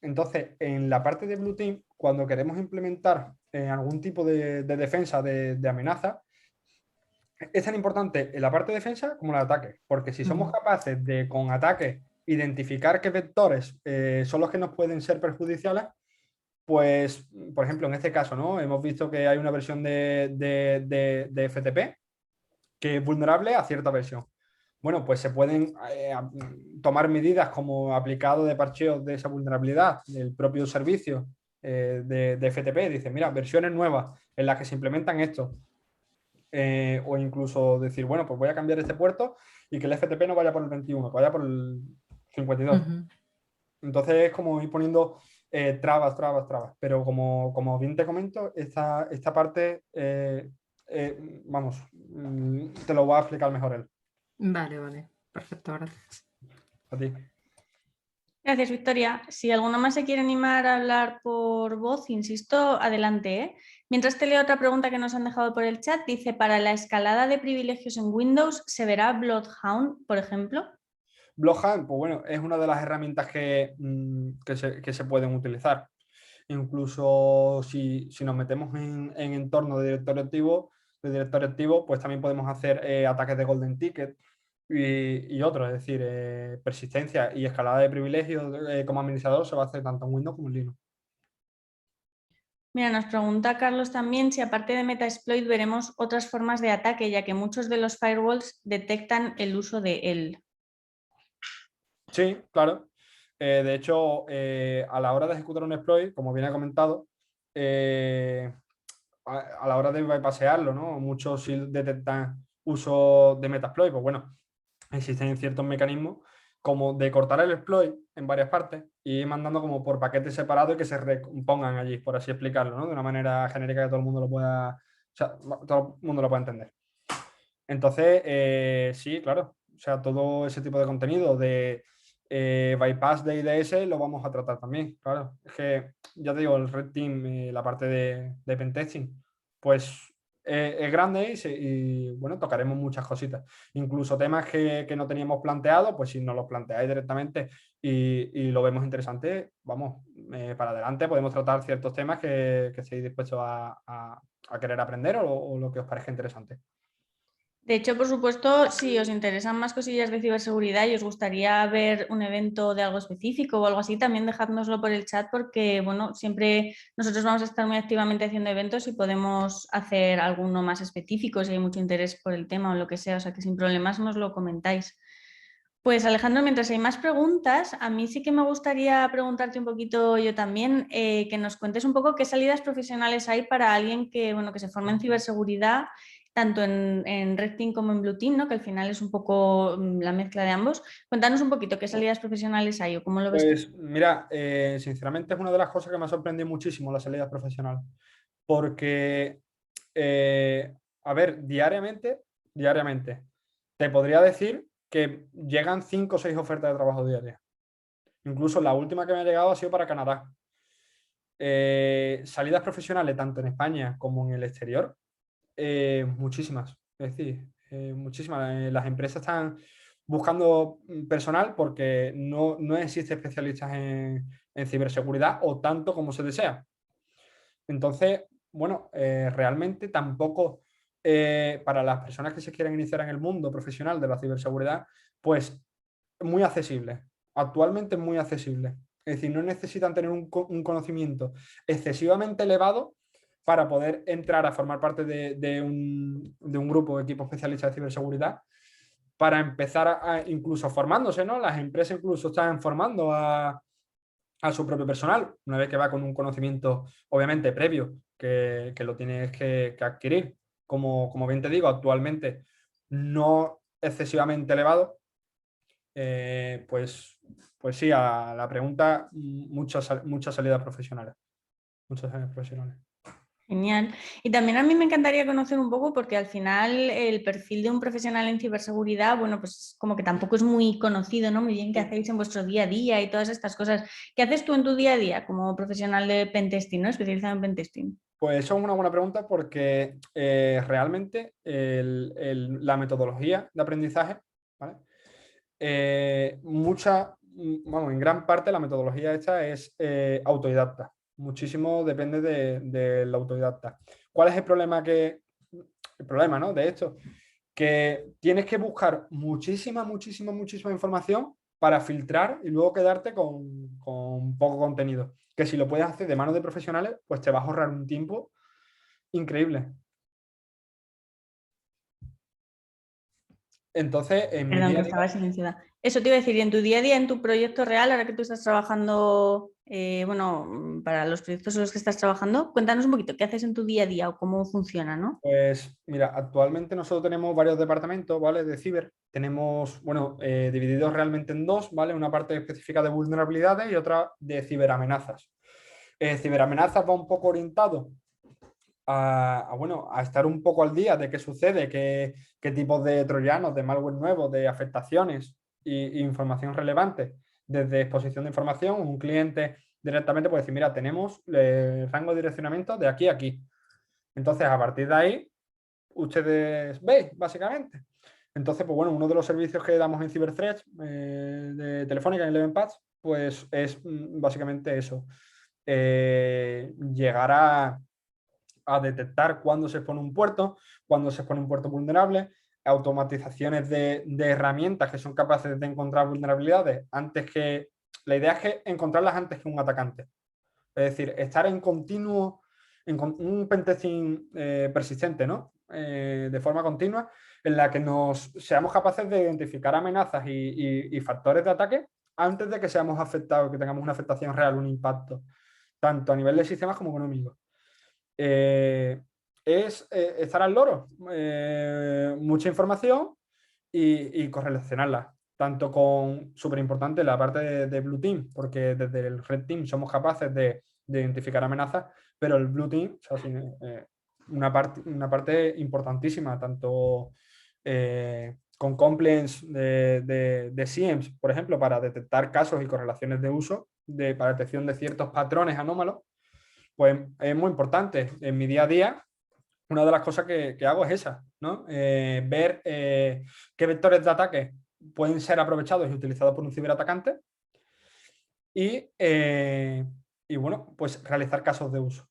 Entonces, en la parte de Blue Team, cuando queremos implementar algún tipo de defensa de amenaza, es tan importante en la parte de defensa como en el ataque, porque si somos capaces de, con ataque, identificar qué vectores son los que nos pueden ser perjudiciales, pues, por ejemplo, en este caso, ¿no? Hemos visto que hay una versión de FTP que es vulnerable a cierta versión. Bueno, pues se pueden tomar medidas como aplicado de parcheo de esa vulnerabilidad del propio servicio de FTP. Dice, mira, versiones nuevas en las que se implementan esto. O incluso decir, bueno, pues voy a cambiar este puerto y que el FTP no vaya por el 21, que vaya por el 52. Entonces es como ir poniendo trabas. Pero como bien te comento, esta parte, vamos, te lo voy a explicar mejor él. Vale. Perfecto, gracias. A ti. Gracias, Victoria. Si alguno más se quiere animar a hablar por voz, insisto, adelante, ¿eh? Mientras te leo otra pregunta que nos han dejado por el chat, dice, para la escalada de privilegios en Windows, ¿se verá Bloodhound, por ejemplo? Bloodhound, pues bueno, es una de las herramientas que se pueden utilizar. Incluso si nos metemos en entorno de directorio activo, pues también podemos hacer ataques de Golden Ticket y otros, es decir, persistencia y escalada de privilegios como administrador se va a hacer tanto en Windows como en Linux. Mira, nos pregunta Carlos también si aparte de Metasploit veremos otras formas de ataque, ya que muchos de los firewalls detectan el uso de él. Sí, claro. De hecho, a la hora de ejecutar un exploit, como bien he comentado, a la hora de bypassearlo, ¿no? Muchos sí detectan uso de Metasploit, pues bueno, existen ciertos mecanismos como de cortar el exploit en varias partes y ir mandando como por paquetes separados y que se recompongan allí, por así explicarlo, ¿no? De una manera genérica que todo el mundo lo pueda, o sea, todo el mundo lo pueda entender. Entonces, sí, claro, o sea, todo ese tipo de contenido de bypass de IDS lo vamos a tratar también, claro. Es que, ya te digo, el Red Team, la parte de pentesting, pues es grande y, bueno, tocaremos muchas cositas. Incluso temas que no teníamos planteado, pues si nos los planteáis directamente y lo vemos interesante, vamos, para adelante podemos tratar ciertos temas que estéis dispuestos a querer aprender o lo que os parezca interesante. De hecho, por supuesto, si os interesan más cosillas de ciberseguridad y os gustaría ver un evento de algo específico o algo así, también dejádnoslo por el chat porque, bueno, siempre nosotros vamos a estar muy activamente haciendo eventos y podemos hacer alguno más específico si hay mucho interés por el tema o lo que sea, o sea que sin problemas nos lo comentáis. Pues Alejandro, mientras hay más preguntas, a mí sí que me gustaría preguntarte un poquito yo también, que nos cuentes un poco qué salidas profesionales hay para alguien que, bueno, que se forme en ciberseguridad, tanto en Red Team como en Blue Team, ¿no? Que al final es un poco la mezcla de ambos. Cuéntanos un poquito qué salidas profesionales hay o cómo lo ves tú. Pues mira, sinceramente es una de las cosas que me ha sorprendido muchísimo la salida profesional, porque, a ver, diariamente, te podría decir que llegan 5 o 6 ofertas de trabajo diarias. Incluso la última que me ha llegado ha sido para Canadá. Salidas profesionales tanto en España como en el exterior, muchísimas. Es decir, muchísimas. Las empresas están buscando personal porque no existe especialistas en ciberseguridad o tanto como se desea. Entonces, bueno, realmente tampoco para las personas que se quieren iniciar en el mundo profesional de la ciberseguridad, pues muy accesible. Actualmente muy accesible. Es decir, no necesitan tener un conocimiento excesivamente elevado para poder entrar a formar parte de un grupo de equipo especialista de ciberseguridad, para empezar incluso formándose, ¿no? Las empresas incluso están formando a su propio personal, una vez que va con un conocimiento, obviamente, previo, que lo tienes que adquirir. Como bien te digo, actualmente no excesivamente elevado, pues sí, a la pregunta, muchas salidas profesionales. Muchas salidas profesionales. Genial. Y también a mí me encantaría conocer un poco, porque al final el perfil de un profesional en ciberseguridad, bueno, pues como que tampoco es muy conocido, ¿no? Muy bien qué hacéis en vuestro día a día y todas estas cosas. ¿Qué haces tú en tu día a día como profesional de pentesting, ¿no? Especializado en pentesting. Pues eso es una buena pregunta porque realmente la metodología de aprendizaje, ¿vale? Vamos, en gran parte la metodología esta es autodidacta. Muchísimo depende del autodidacta. ¿Cuál es el problema el problema, ¿no? De esto? Que tienes que buscar muchísima información para filtrar y luego quedarte con poco contenido. Que si lo puedes hacer de manos de profesionales, pues te vas a ahorrar un tiempo increíble. Entonces, en mi Perdón, día que a día, estaba silenciada. Eso te iba a decir, y en tu día a día, en tu proyecto real, ahora que tú estás trabajando bueno, para los proyectos en los que estás trabajando. Cuéntanos un poquito, ¿qué haces en tu día a día o cómo funciona, ¿no? Pues mira, actualmente nosotros tenemos varios departamentos, ¿vale? De ciber. Tenemos, bueno, divididos realmente en dos, ¿vale? Una parte específica de vulnerabilidades y otra de ciberamenazas. Ciberamenazas va un poco orientado bueno, a estar un poco al día de qué sucede, qué tipos de troyanos, de malware nuevos, de afectaciones y información relevante. Desde exposición de información, un cliente directamente puede decir, mira, tenemos rango de direccionamiento de aquí a aquí. Entonces, a partir de ahí, ustedes veis, básicamente. Entonces, pues bueno, uno de los servicios que damos en CyberThreats de Telefónica en Eleven Paths, pues es básicamente eso. Llegar a detectar cuándo se expone un puerto, cuándo se expone un puerto vulnerable, automatizaciones de herramientas que son capaces de encontrar vulnerabilidades antes que... La idea es que encontrarlas antes que un atacante. Es decir, estar en continuo, un pentesting persistente, ¿no? De forma continua, en la que nos seamos capaces de identificar amenazas y factores de ataque antes de que seamos afectados, que tengamos una afectación real, un impacto, tanto a nivel de sistemas como económico. Es estar al loro, mucha información y correlacionarla, tanto con, súper importante, la parte de Blue Team, porque desde el Red Team somos capaces de identificar amenazas, pero el Blue Team, o sea, una parte importantísima, tanto con compliance de SIEMs, por ejemplo, para detectar casos y correlaciones de uso, para detección de ciertos patrones anómalos, pues es muy importante. En mi día a día, una de las cosas que hago es esa, ¿no? Ver qué vectores de ataque pueden ser aprovechados y utilizados por un ciberatacante y bueno, pues realizar casos de uso.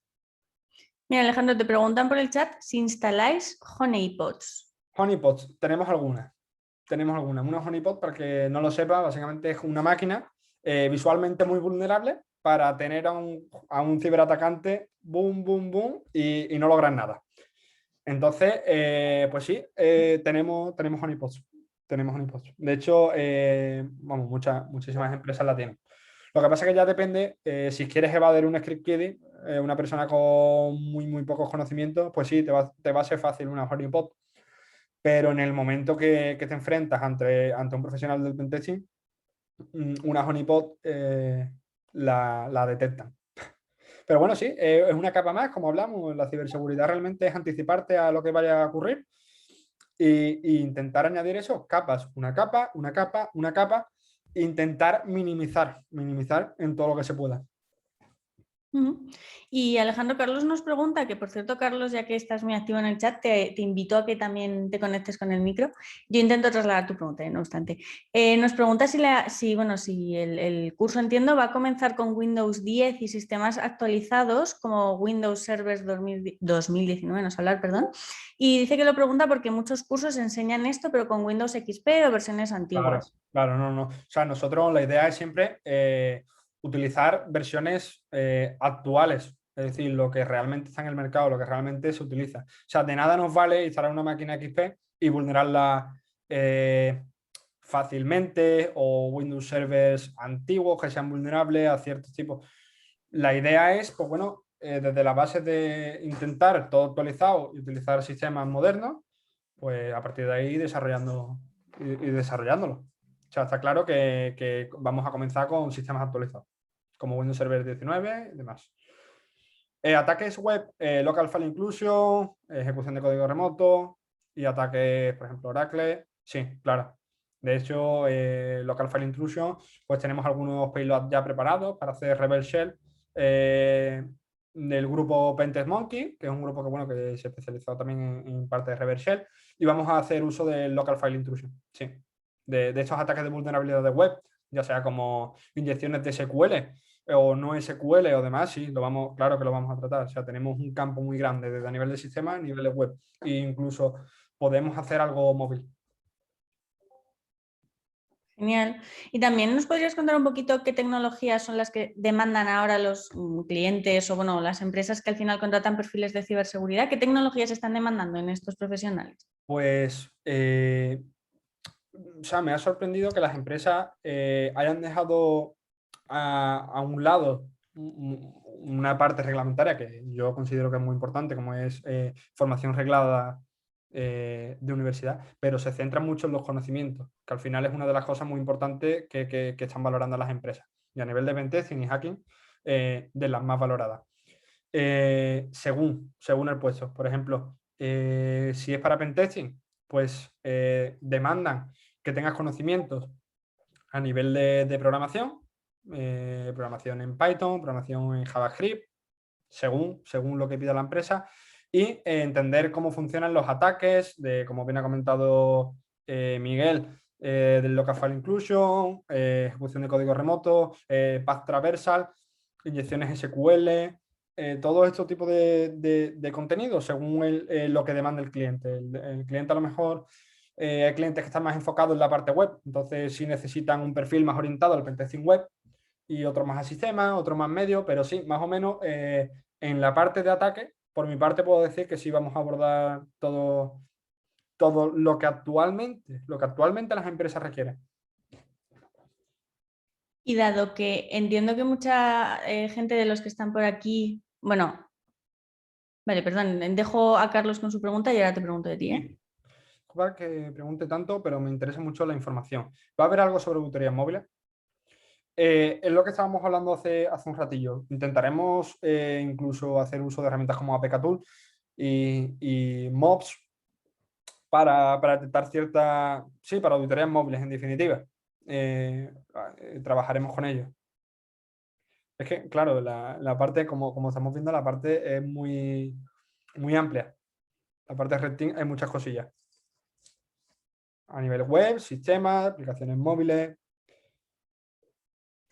Mira, Alejandro, te preguntan por el chat si instaláis honeypots. Honeypots, tenemos algunas. Una honeypot, para que no lo sepa, básicamente es una máquina visualmente muy vulnerable para tener a un ciberatacante, boom, boom, boom, y no lograr nada. Entonces, pues sí, tenemos honeypots. Tenemos honeypots. De hecho, vamos, muchísimas empresas la tienen. Lo que pasa es que ya depende, si quieres evadir un script kiddie, una persona con muy pocos conocimientos, pues sí, te va a ser fácil una honeypot. Pero en el momento que te enfrentas ante un profesional del pentesting, una honeypot la detectan. Pero bueno, sí, es una capa más, como hablamos. La ciberseguridad realmente es anticiparte a lo que vaya a ocurrir e intentar añadir eso, capas, una capa, una capa, una capa, e intentar minimizar en todo lo que se pueda. Y Alejandro, Carlos nos pregunta, que por cierto, Carlos, ya que estás muy activo en el chat, te invito a que también te conectes con el micro. Yo intento trasladar tu pregunta, no obstante. Nos pregunta si el curso, entiendo, va a comenzar con Windows 10 y sistemas actualizados como Windows Server 2019, no sé hablar, perdón. Y dice que lo pregunta porque muchos cursos enseñan esto, pero con Windows XP o versiones antiguas. Claro, no. O sea, nosotros la idea es siempre utilizar versiones actuales, es decir, lo que realmente está en el mercado, lo que realmente se utiliza. O sea, de nada nos vale instalar una máquina XP y vulnerarla fácilmente, o Windows servers antiguos que sean vulnerables a ciertos tipos. La idea es, pues bueno, desde la base de intentar todo actualizado y utilizar sistemas modernos, pues a partir de ahí desarrollando y desarrollándolo. O sea, está claro que vamos a comenzar con sistemas actualizados, como Windows Server 19 y demás. Ataques web, Local File Inclusion, ejecución de código remoto y ataques, por ejemplo, Oracle. Sí, claro. De hecho, Local File Intrusion, pues tenemos algunos payloads ya preparados para hacer Rebel Shell del grupo Pentest Monkey, que es un grupo que se ha especializado también en parte de Rebel Shell, y vamos a hacer uso del Local File Intrusion, sí, de estos ataques de vulnerabilidad de web, ya sea como inyecciones de SQL o no SQL o demás, sí, claro que lo vamos a tratar. O sea, tenemos un campo muy grande desde a nivel de sistema a nivel de web, e incluso podemos hacer algo móvil. Genial. Y también nos podrías contar un poquito qué tecnologías son las que demandan ahora los clientes o bueno, las empresas que al final contratan perfiles de ciberseguridad. ¿Qué tecnologías están demandando en estos profesionales? Pues, o sea, me ha sorprendido que las empresas hayan dejado a un lado una parte reglamentaria que yo considero que es muy importante, como es formación reglada de universidad, pero se centra mucho en los conocimientos, que al final es una de las cosas muy importantes que están valorando las empresas. Y a nivel de pentesting y hacking, de las más valoradas. Según el puesto. Por ejemplo, si es para pentesting, pues demandan que tengas conocimientos a nivel de programación, programación en Python, programación en JavaScript, según lo que pida la empresa, y entender cómo funcionan los ataques, como bien ha comentado Miguel, del Local File Inclusion, ejecución de código remoto, path traversal, inyecciones SQL, todo este tipo de contenido según lo que demanda el cliente. El cliente a lo mejor hay clientes que están más enfocados en la parte web, entonces sí necesitan un perfil más orientado al pentesting web y otro más a sistema, otro más medio, pero sí, más o menos en la parte de ataque, por mi parte puedo decir que sí vamos a abordar todo lo que actualmente las empresas requieren. Y dado que entiendo que mucha gente de los que están por aquí, bueno, vale, perdón, dejo a Carlos con su pregunta y ahora te pregunto de ti, ¿eh? Disculpa que pregunte tanto, pero me interesa mucho la información. ¿Va a haber algo sobre auditorías móviles? Es lo que estábamos hablando hace un ratillo. Intentaremos incluso hacer uso de herramientas como APK Tool y mobs para detectar para auditorías móviles en definitiva. Trabajaremos con ellos. Es que, claro, la parte, como estamos viendo, la parte es muy amplia. La parte de Red Team hay muchas cosillas. A nivel web, sistemas, aplicaciones móviles.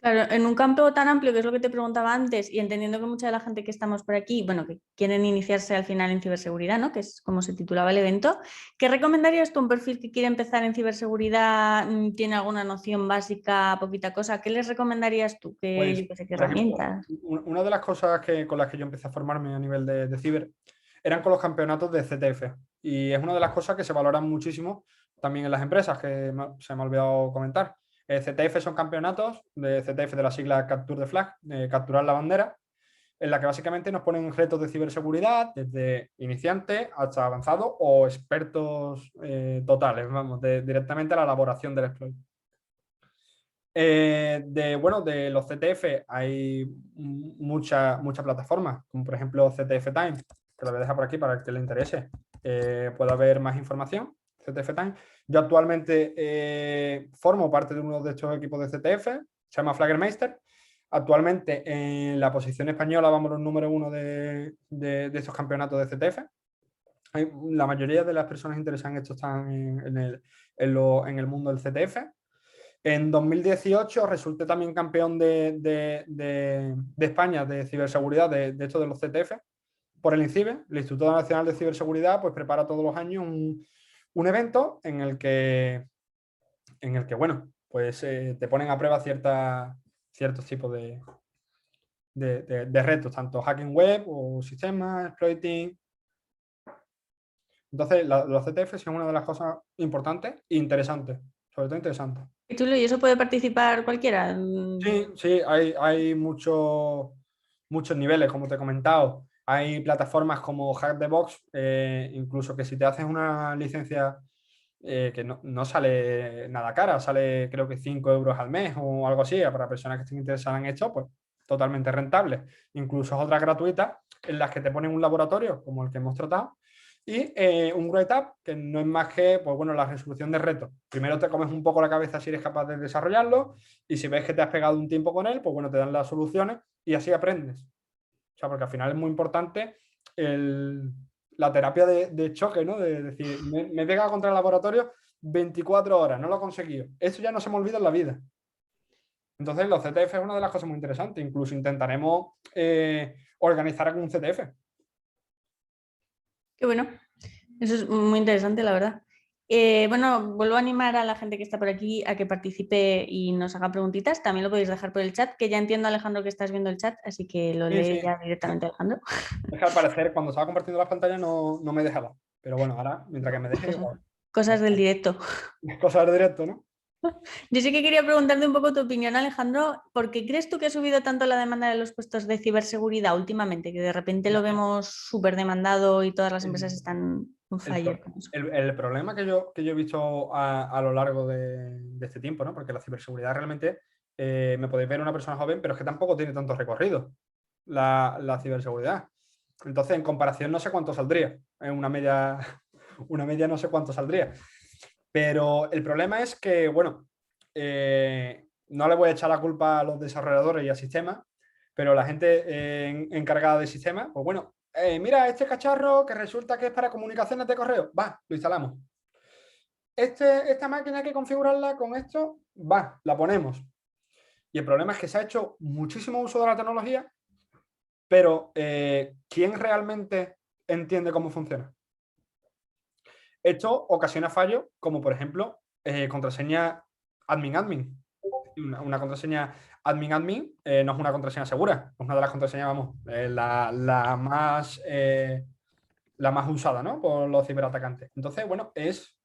Claro, en un campo tan amplio que es lo que te preguntaba antes y entendiendo que mucha de la gente que estamos por aquí, bueno, que quieren iniciarse al final en ciberseguridad, ¿no? Que es como se titulaba el evento, ¿qué recomendarías tú a un perfil que quiere empezar en ciberseguridad, tiene alguna noción básica, poquita cosa? ¿Qué les recomendarías tú? Pues, Yo qué sé, qué por ejemplo, herramientas? una de las cosas con las que yo empecé a formarme a nivel de ciber eran con los campeonatos de CTF. Y es una de las cosas que se valoran muchísimo también en las empresas, que se me ha olvidado comentar. CTF son campeonatos de CTF de la sigla Capture the Flag, capturar la bandera, en la que básicamente nos ponen retos de ciberseguridad desde iniciantes hasta avanzados o expertos totales, vamos, directamente a la elaboración del exploit. De los CTF hay muchas plataformas, como por ejemplo CTF Time, que lo voy a dejar por aquí para el que le interese. Puede haber más información, CTF Time. Yo actualmente formo parte de uno de estos equipos de CTF, se llama Flaggermeister. Actualmente en la posición española vamos los número 1 de estos campeonatos de CTF. La mayoría de las personas interesadas en esto están en el mundo del CTF. En 2018 resulté también campeón de España de ciberseguridad de esto de los CTF por el INCIBE. El Instituto Nacional de Ciberseguridad pues prepara todos los años un evento en el que bueno, pues te ponen a prueba ciertos tipos de retos, tanto hacking web o sistemas, exploiting. Entonces, los CTF son una de las cosas importantes e interesantes, sobre todo interesantes. ¿Y eso puede participar cualquiera? Sí, hay muchos niveles, como te he comentado. Hay plataformas como Hack the Box, incluso que si te haces una licencia que no sale nada cara, sale creo que 5 euros al mes o algo así, para personas que estén interesadas en esto, pues totalmente rentable. Incluso otras gratuitas en las que te ponen un laboratorio, como el que hemos tratado, y un Great Up, que no es más que pues, bueno, la resolución de retos. Primero te comes un poco la cabeza si eres capaz de desarrollarlo y si ves que te has pegado un tiempo con él, pues bueno, te dan las soluciones y así aprendes. O sea, porque al final es muy importante la terapia de choque, ¿no? De decir, me he pegado contra el laboratorio 24 horas, no lo he conseguido. Eso ya no se me olvida en la vida. Entonces, los CTF es una de las cosas muy interesantes. Incluso intentaremos organizar algún CTF. Qué bueno, eso es muy interesante, la verdad. Bueno, vuelvo a animar a la gente que está por aquí a que participe y nos haga preguntitas. También lo podéis dejar por el chat, que ya entiendo, Alejandro, que estás viendo el chat, así que lo lee ya directamente, Alejandro. Es que al parecer, cuando estaba compartiendo las pantallas no me dejaba. Pero bueno, ahora, mientras que me deje... Cosas del directo. Cosas de directo, ¿no? Yo sí que quería preguntarte un poco tu opinión, Alejandro. ¿Por qué crees tú que ha subido tanto la demanda de los puestos de ciberseguridad últimamente? Que de repente lo vemos súper demandado y todas las empresas están on El, fire pro- con eso. el problema que yo he visto a lo largo de este tiempo, ¿no? Porque la ciberseguridad realmente, me podéis ver una persona joven, pero es que tampoco tiene tanto recorrido la ciberseguridad. Entonces, en comparación, no sé cuánto saldría. En una media no sé cuánto saldría. Pero el problema es que, bueno, no le voy a echar la culpa a los desarrolladores y al sistema, pero la gente encargada de sistema, pues bueno, mira, este cacharro que resulta que es para comunicaciones de correo, va, lo instalamos. Esta máquina hay que configurarla con esto, va, la ponemos. Y el problema es que se ha hecho muchísimo uso de la tecnología, pero ¿quién realmente entiende cómo funciona? Esto ocasiona fallos como, por ejemplo, contraseña admin-admin. Una contraseña admin-admin no es una contraseña segura. Es una de las contraseñas, vamos, la más usada, ¿no? Por los ciberatacantes. Entonces, bueno, es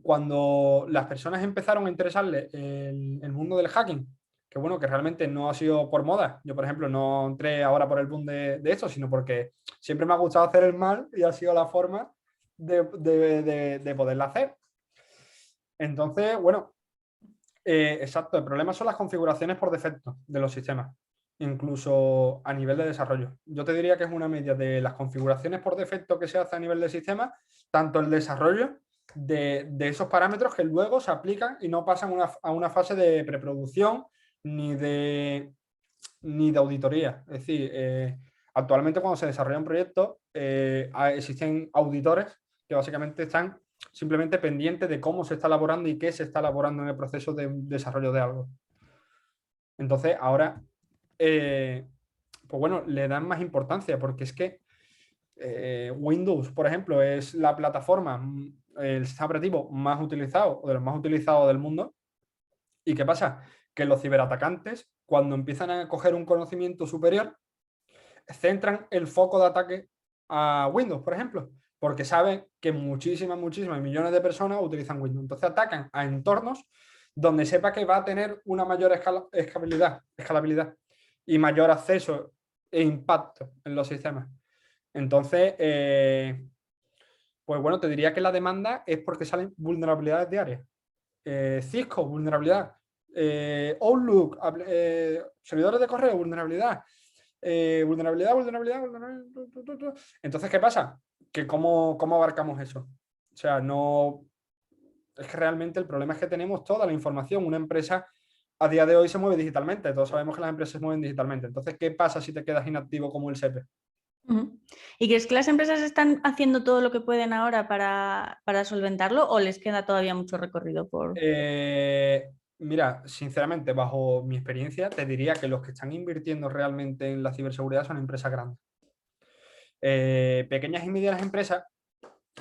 cuando las personas empezaron a interesarle el mundo del hacking, que bueno, que realmente no ha sido por moda. Yo, por ejemplo, no entré ahora por el boom de esto, sino porque siempre me ha gustado hacer el mal y ha sido la forma de poderla hacer. Entonces, bueno, exacto, el problema son las configuraciones por defecto de los sistemas, incluso a nivel de desarrollo. Yo te diría que es una media de las configuraciones por defecto que se hace a nivel de sistema, tanto el desarrollo de esos parámetros que luego se aplican y no pasan a una fase de preproducción ni de auditoría. Es decir, actualmente cuando se desarrolla un proyecto, existen auditores que básicamente están simplemente pendientes de cómo se está elaborando y qué se está elaborando en el proceso de desarrollo de algo. Entonces, ahora, pues bueno, le dan más importancia porque es que Windows, por ejemplo, es la plataforma, el sistema operativo más utilizado o de los más utilizados del mundo. ¿Y qué pasa? Que los ciberatacantes, cuando empiezan a coger un conocimiento superior, centran el foco de ataque a Windows, por ejemplo, porque saben que muchísimas millones de personas utilizan Windows. Entonces atacan a entornos donde sepa que va a tener una mayor escalabilidad y mayor acceso e impacto en los sistemas. Entonces, pues bueno, te diría que la demanda es porque salen vulnerabilidades diarias. Cisco, vulnerabilidad. Outlook, servidores de correo, vulnerabilidad. Vulnerabilidad. Entonces, ¿qué pasa? Que ¿cómo abarcamos eso? O sea, no... Es que realmente el problema es que tenemos toda la información. Una empresa a día de hoy se mueve digitalmente. Todos sabemos que las empresas se mueven digitalmente. Entonces, ¿qué pasa si te quedas inactivo como el SEPE? ¿Y crees que las empresas están haciendo todo lo que pueden ahora para solventarlo o les queda todavía mucho recorrido por...? Mira, sinceramente, bajo mi experiencia, te diría que los que están invirtiendo realmente en la ciberseguridad son empresas grandes. Pequeñas y medianas empresas,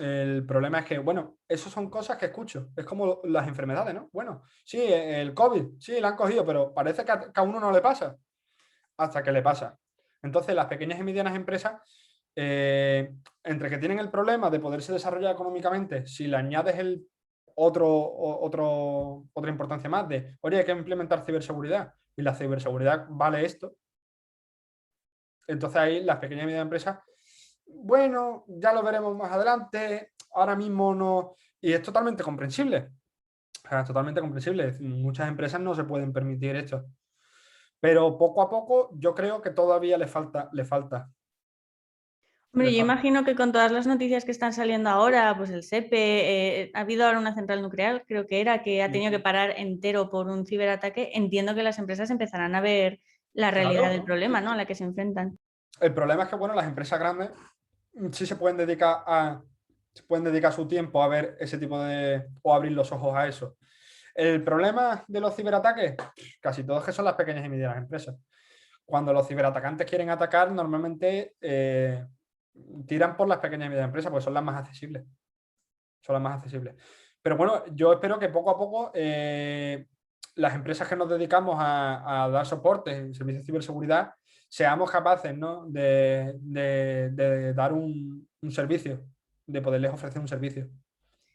el problema es que, bueno, eso son cosas que escucho. Es como las enfermedades, ¿no? Bueno, sí, el COVID, sí, la han cogido, pero parece que a uno no le pasa hasta que le pasa. Entonces, las pequeñas y medianas empresas, entre que tienen el problema de poderse desarrollar económicamente, si le añades otra importancia más de, oye, hay que implementar ciberseguridad y la ciberseguridad vale esto, entonces ahí las pequeñas y medianas empresas, bueno, ya lo veremos más adelante, ahora mismo no, y es totalmente comprensible. O sea, es totalmente comprensible. Muchas empresas no se pueden permitir esto. Pero poco a poco yo creo que todavía le falta. Hombre, yo imagino que con todas las noticias que están saliendo ahora, pues el SEPE, ha habido ahora una central nuclear, creo que era, que ha tenido que parar entero por un ciberataque. Entiendo que las empresas empezarán a ver la realidad del problema, ¿no? A la que se enfrentan. El problema es que, bueno, las empresas grandes sí se pueden dedicar su tiempo a ver ese tipo o abrir los ojos a eso. El problema de los ciberataques, casi todos que son las pequeñas y medianas empresas. Cuando los ciberatacantes quieren atacar, normalmente tiran por las pequeñas y medianas empresas, porque son las más accesibles. Pero bueno, yo espero que poco a poco las empresas que nos dedicamos a dar soporte en servicios de ciberseguridad seamos capaces, ¿no?, de dar un servicio, de poderles ofrecer un servicio.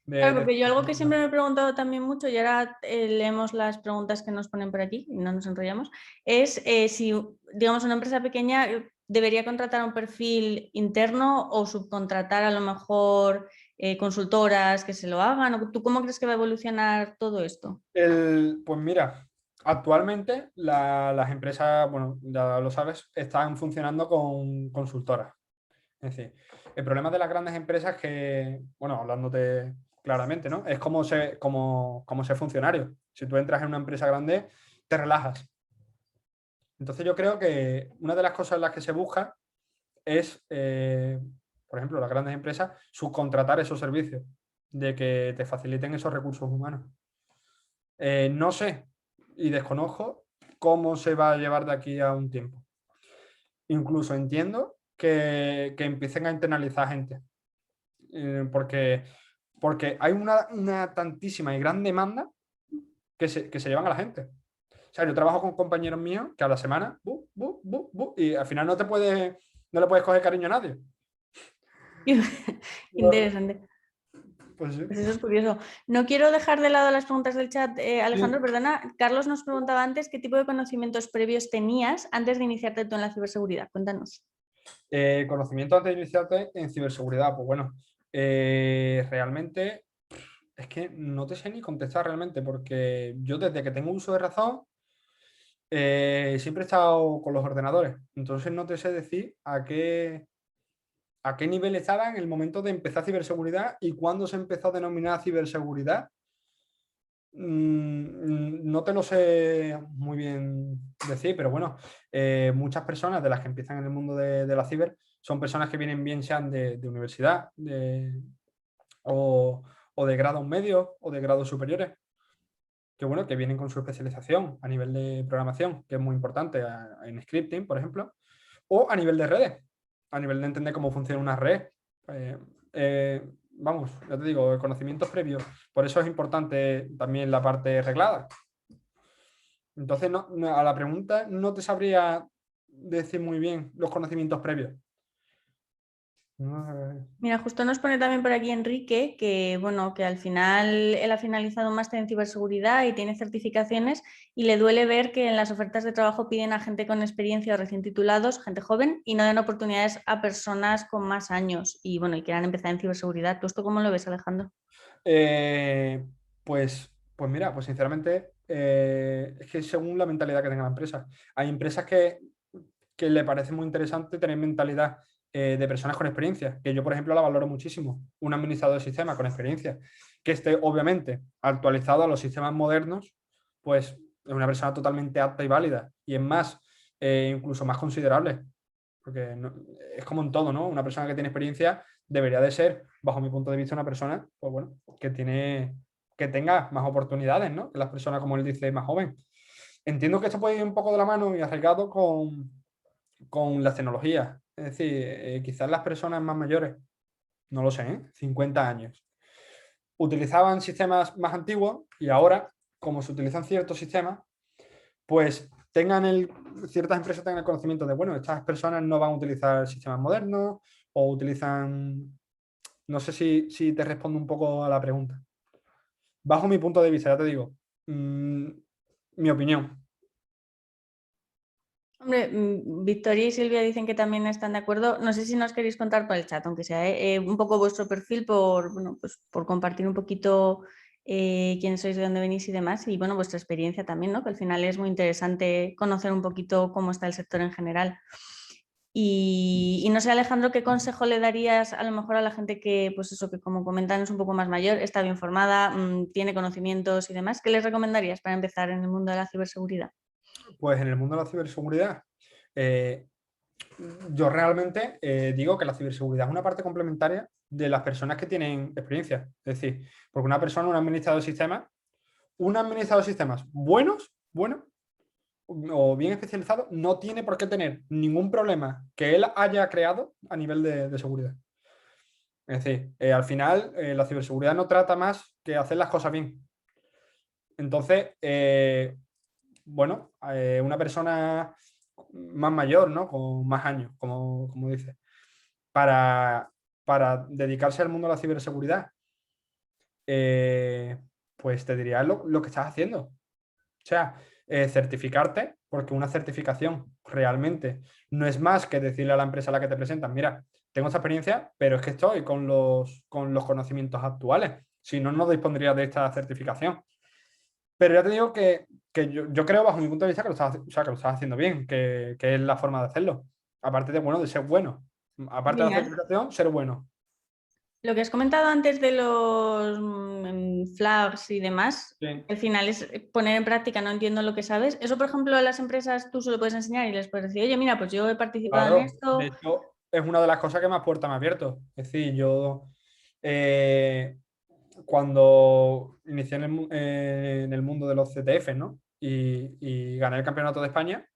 Claro, porque yo algo que siempre me he preguntado también mucho, y ahora leemos las preguntas que nos ponen por aquí y no nos enrollamos, es si, digamos, una empresa pequeña debería contratar un perfil interno o subcontratar a lo mejor consultoras que se lo hagan. ¿O tú cómo crees que va a evolucionar todo esto? Pues mira, actualmente las empresas, bueno, ya lo sabes, están funcionando con consultoras. Es decir, el problema de las grandes empresas es que, bueno, hablándote claramente, ¿no? Es como ser funcionario. Si tú entras en una empresa grande, te relajas. Entonces yo creo que una de las cosas en las que se busca es, por ejemplo, las grandes empresas, subcontratar esos servicios, de que te faciliten esos recursos humanos. No sé y desconozco cómo se va a llevar de aquí a un tiempo. Incluso entiendo que empiecen a internalizar gente, porque hay una tantísima y gran demanda que se llevan a la gente. O sea, yo trabajo con compañeros míos que a la semana, y al final no le puedes coger cariño a nadie. Interesante. Pues sí. Pues eso es curioso. No quiero dejar de lado las preguntas del chat, Alejandro, Sí. perdona. Carlos nos preguntaba antes qué tipo de conocimientos previos tenías antes de iniciarte tú en la ciberseguridad. Cuéntanos. Conocimiento antes de iniciarte en ciberseguridad, pues bueno, realmente es que no te sé ni contestar realmente, porque yo desde que tengo uso de razón siempre he estado con los ordenadores, entonces no te sé decir a qué nivel estaba en el momento de empezar ciberseguridad y cuándo se empezó a denominar ciberseguridad. No te lo sé muy bien decir, pero bueno, muchas personas de las que empiezan en el mundo de la ciber son personas que vienen bien sean de universidad o de grados medios o de grados superiores, que bueno, que vienen con su especialización a nivel de programación, que es muy importante en scripting, por ejemplo, o a nivel de redes, a nivel de entender cómo funciona una red. Vamos, ya te digo, conocimientos previos. Por eso es importante también la parte reglada. Entonces, a la pregunta no te sabría decir muy bien los conocimientos previos. Mira, justo nos pone también por aquí Enrique que, bueno, que al final él ha finalizado un máster en ciberseguridad y tiene certificaciones y le duele ver que en las ofertas de trabajo piden a gente con experiencia o recién titulados, gente joven, y no dan oportunidades a personas con más años y, bueno, y quieran empezar en ciberseguridad. ¿Tú esto cómo lo ves, Alejandro? Pues mira, pues sinceramente es que según la mentalidad que tenga la empresa. Hay empresas que le parece muy interesante tener mentalidad de personas con experiencia, que yo, por ejemplo, la valoro muchísimo. Un administrador de sistemas con experiencia, que esté obviamente actualizado a los sistemas modernos, pues es una persona totalmente apta y válida. Y es más, incluso más considerable. Porque es como en todo, ¿no? Una persona que tiene experiencia debería de ser, bajo mi punto de vista, una persona, pues bueno, que tenga más oportunidades, ¿no? Que las personas, como él dice, más joven. Entiendo que esto puede ir un poco de la mano y arraigado con las tecnologías. Es decir, quizás las personas más mayores, no lo sé, 50 años, utilizaban sistemas más antiguos y ahora, como se utilizan ciertos sistemas, pues ciertas empresas tengan el conocimiento de, bueno, estas personas no van a utilizar sistemas modernos o utilizan... No sé si te respondo un poco a la pregunta. Bajo mi punto de vista, ya te digo, mi opinión. Hombre, Victoria y Silvia dicen que también están de acuerdo. No sé si nos queréis contar por el chat, aunque sea un poco vuestro perfil bueno, pues por compartir un poquito quiénes sois, de dónde venís y demás. Y bueno, vuestra experiencia también, ¿no? Que al final es muy interesante conocer un poquito cómo está el sector en general. Y no sé, Alejandro, ¿qué consejo le darías a lo mejor a la gente que, pues eso, que como comentan es un poco más mayor, está bien formada, tiene conocimientos y demás? ¿Qué les recomendarías para empezar en el mundo de la ciberseguridad? Pues en el mundo de la ciberseguridad, eh, yo realmente digo que la ciberseguridad es una parte complementaria de las personas que tienen experiencia. Es decir, porque una persona, un administrador de sistemas bueno o bien especializado, no tiene por qué tener ningún problema que él haya creado a nivel de seguridad. Es decir, al final la ciberseguridad no trata más que hacer las cosas bien. Entonces, bueno, una persona más mayor, ¿no? Con más años, como dice, para dedicarse al mundo de la ciberseguridad, pues te diría lo que estás haciendo. O sea, certificarte, porque una certificación realmente no es más que decirle a la empresa a la que te presentan, mira, tengo esta experiencia, pero es que estoy con los conocimientos actuales. Si no, no dispondría de esta certificación. Pero ya te digo que yo creo, bajo mi punto de vista, que lo estás, o sea, que lo estás haciendo bien, que es la forma de hacerlo. Aparte de, bueno, de ser bueno. Aparte de la Genial. certificación, ser bueno. Lo que has comentado antes de los flags y demás, Sí. al final es poner en práctica, no entiendo lo que sabes. Eso, por ejemplo, a las empresas tú se lo puedes enseñar y les puedes decir, oye, mira, pues yo he participado en Claro, de esto. hecho, es una de las cosas que más puertas me ha abierto. Es decir, yo cuando inicié en el mundo de los CTF, ¿no? Y gané el campeonato de España,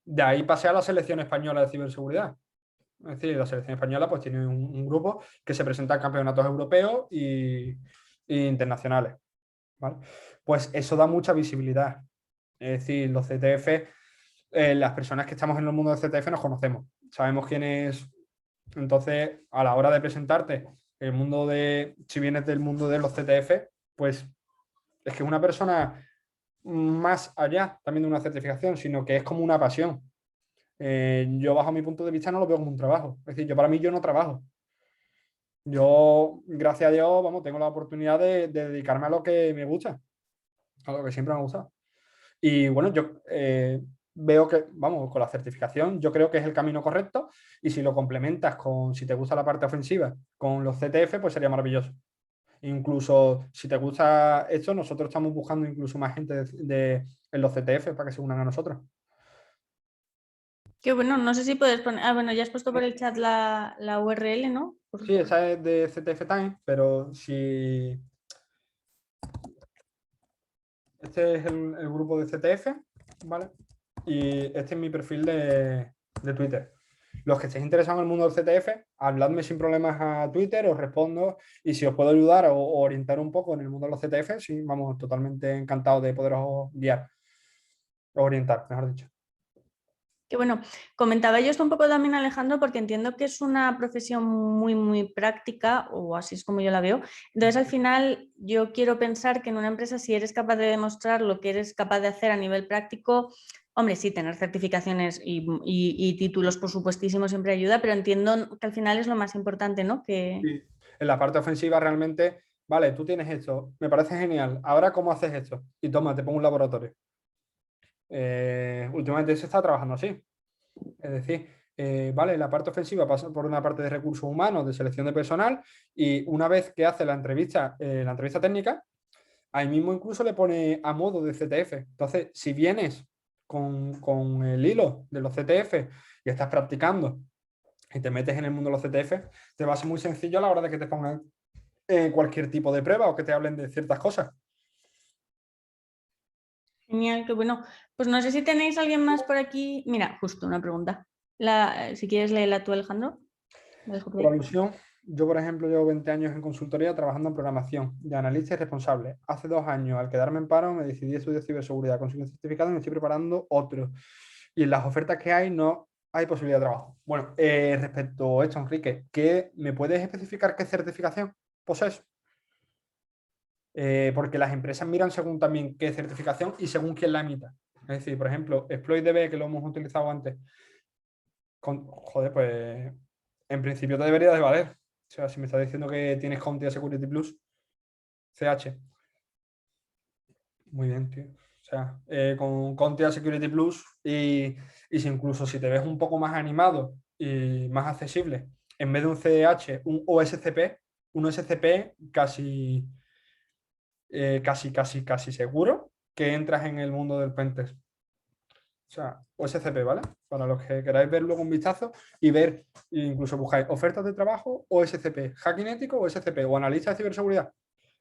de ahí pasé a la selección española de ciberseguridad. Es decir, la selección española pues tiene un grupo que se presenta a campeonatos europeos y internacionales. ¿Vale? Pues eso da mucha visibilidad. Es decir, los CTF, las personas que estamos en el mundo del CTF nos conocemos, sabemos quién es. Entonces, a la hora de presentarte, si vienes del mundo de los CTF, pues es que es una persona más allá también de una certificación, sino que es como una pasión. Yo, bajo mi punto de vista, no lo veo como un trabajo. Es decir, para mí, yo no trabajo. Yo, gracias a Dios, vamos, tengo la oportunidad de dedicarme a lo que me gusta, a lo que siempre me ha gustado. Y bueno, yo veo que, vamos, con la certificación, yo creo que es el camino correcto. Y si lo complementas con, si te gusta la parte ofensiva, con los CTF, pues sería maravilloso. Incluso si te gusta esto, nosotros estamos buscando incluso más gente en los CTF para que se unan a nosotros. Que bueno, no sé si puedes poner. Ah, bueno, ya has puesto por el chat la URL, ¿no? Sí, esa es de CTF Time, pero si este es el grupo de CTF, ¿vale? Y este es mi perfil de Twitter. Los que estéis interesados en el mundo del CTF, habladme sin problemas a Twitter, os respondo y si os puedo ayudar o orientar un poco en el mundo de los CTF, sí, vamos, totalmente encantado de poderos guiar, o orientar, mejor dicho. Que bueno, comentaba yo esto un poco también, Alejandro, porque entiendo que es una profesión muy, muy práctica, o así es como yo la veo. Entonces, al final, yo quiero pensar que en una empresa, si eres capaz de demostrar lo que eres capaz de hacer a nivel práctico, hombre, sí, tener certificaciones y títulos, por supuestísimo, siempre ayuda, pero entiendo que al final es lo más importante, ¿no? Que... Sí. En la parte ofensiva realmente, vale, tú tienes esto, me parece genial, ahora ¿cómo haces esto? Y toma, te pongo un laboratorio. Últimamente se está trabajando así. Es decir, vale, la parte ofensiva pasa por una parte de recursos humanos, de selección de personal, y una vez que hace la entrevista técnica, ahí mismo incluso le pone a modo de CTF. Entonces, si vienes con el hilo de los CTF y estás practicando y te metes en el mundo de los CTF, te va a ser muy sencillo a la hora de que te pongan cualquier tipo de prueba o que te hablen de ciertas cosas. Genial, qué bueno. Pues no sé si tenéis alguien más por aquí. Mira, justo una pregunta. Si quieres leerla tú, Alejandro. La dejo por Por ahí. alusión, yo, por ejemplo, llevo 20 años en consultoría trabajando en programación, de analista y responsable. Hace 2 años, al quedarme en paro, me decidí a estudiar ciberseguridad, conseguí un certificado y me estoy preparando otro. Y en las ofertas que hay no hay posibilidad de trabajo. Bueno, respecto a esto, Enrique, ¿me puedes especificar qué certificación posees? Porque las empresas miran según también qué certificación y según quién la emita. Es decir, por ejemplo, ExploitDB, que lo hemos utilizado antes, joder, pues en principio te debería de valer. O sea, si me estás diciendo que tienes CompTIA Security Plus, CH. Muy bien, tío. O sea, con CompTIA Security Plus y si incluso si te ves un poco más animado y más accesible, en vez de un CDH, un OSCP, un OSCP casi seguro que entras en el mundo del pentest. O sea, OSCP, ¿vale? Para los que queráis ver luego un vistazo y ver, incluso buscáis ofertas de trabajo, OSCP, hacking ético, OSCP o analista de ciberseguridad.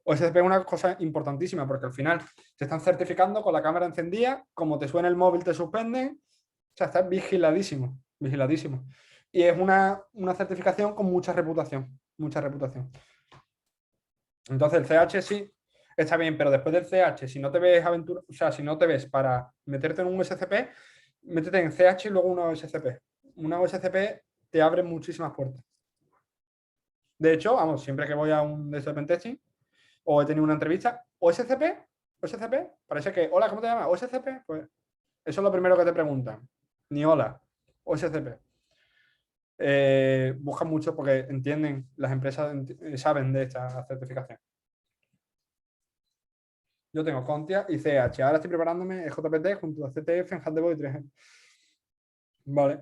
OSCP es una cosa importantísima porque al final te están certificando con la cámara encendida, como te suena el móvil te suspenden, o sea, estás vigiladísimo, vigiladísimo. Y es una certificación con mucha reputación, mucha reputación. Entonces el CH sí está bien, pero después del CH, si no te ves o sea, si no te ves para meterte en un SCP, métete en CH y luego una OSCP. Una OSCP te abre muchísimas puertas. De hecho, vamos, siempre que voy a un de estos pentesting, o he tenido una entrevista, OSCP, parece que, hola, ¿cómo te llamas? OSCP, pues eso es lo primero que te preguntan. Ni hola, OSCP. Buscan mucho porque entienden, las empresas saben de esta certificación. Yo tengo CompTIA y CH. Ahora estoy preparándome EJPT junto a CTF en Handebo y 3G. Vale.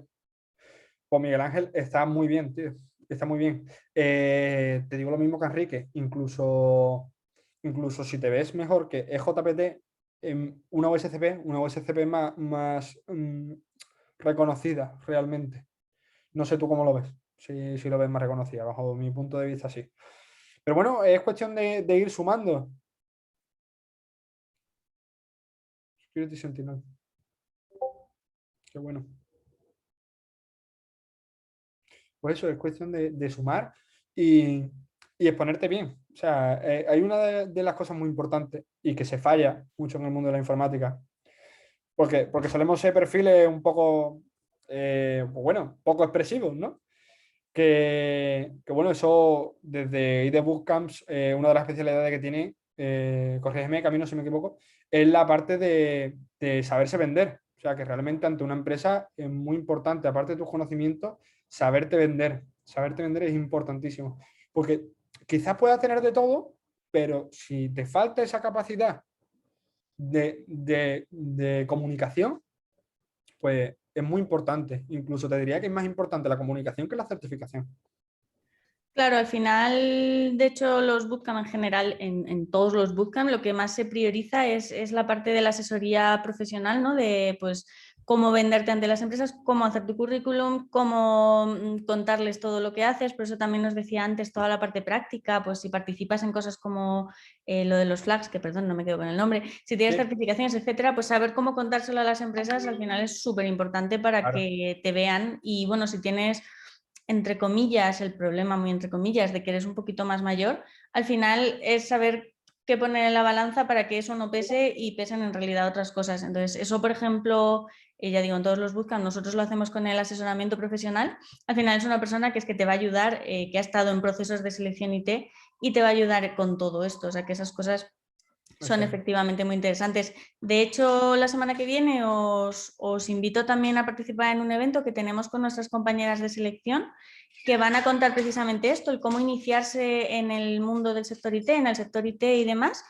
Pues Miguel Ángel está muy bien, tío. Está muy bien. Te digo lo mismo que Enrique. Incluso si te ves mejor que EJPT, una OSCP más reconocida realmente. No sé tú cómo lo ves. Si lo ves más reconocida, bajo mi punto de vista, sí. Pero bueno, es cuestión de ir sumando. Security Sentinel. Qué bueno. Pues eso, es cuestión de sumar y exponerte bien. O sea, hay una de las cosas muy importantes y que se falla mucho en el mundo de la informática, porque solemos ser perfiles un poco, pues bueno, poco expresivos, ¿no? Que bueno, eso desde ID Bootcamps, una de las especialidades que tiene, corrígeme, Camino, si me equivoco, es la parte de saberse vender. O sea, que realmente ante una empresa es muy importante, aparte de tus conocimientos, saberte vender. Saberte vender es importantísimo. Porque quizás puedas tener de todo, pero si te falta esa capacidad de comunicación, pues es muy importante. Incluso te diría que es más importante la comunicación que la certificación. Claro, al final, de hecho, los bootcamp en general, en todos los bootcamp, lo que más se prioriza es la parte de la asesoría profesional, ¿no? De pues cómo venderte ante las empresas, cómo hacer tu currículum, cómo contarles todo lo que haces. Por eso también nos decía antes toda la parte práctica, pues si participas en cosas como lo de los flags, que perdón, no me quedo con el nombre, si tienes Sí. certificaciones, etcétera, pues saber cómo contárselo a las empresas al final es súper importante para Claro. que te vean. Y bueno, si tienes entre comillas, el problema, muy entre comillas, de que eres un poquito más mayor, al final es saber qué poner en la balanza para que eso no pese y pesen en realidad otras cosas. Entonces, eso, por ejemplo, ya digo, en todos los bootcamps, nosotros lo hacemos con el asesoramiento profesional. Al final es una persona que es que te va a ayudar, que ha estado en procesos de selección IT y te va a ayudar con todo esto. O sea, que esas cosas son efectivamente muy interesantes. De hecho, la semana que viene os invito también a participar en un evento que tenemos con nuestras compañeras de selección que van a contar precisamente esto, el cómo iniciarse en el mundo del sector IT, en el sector IT y demás.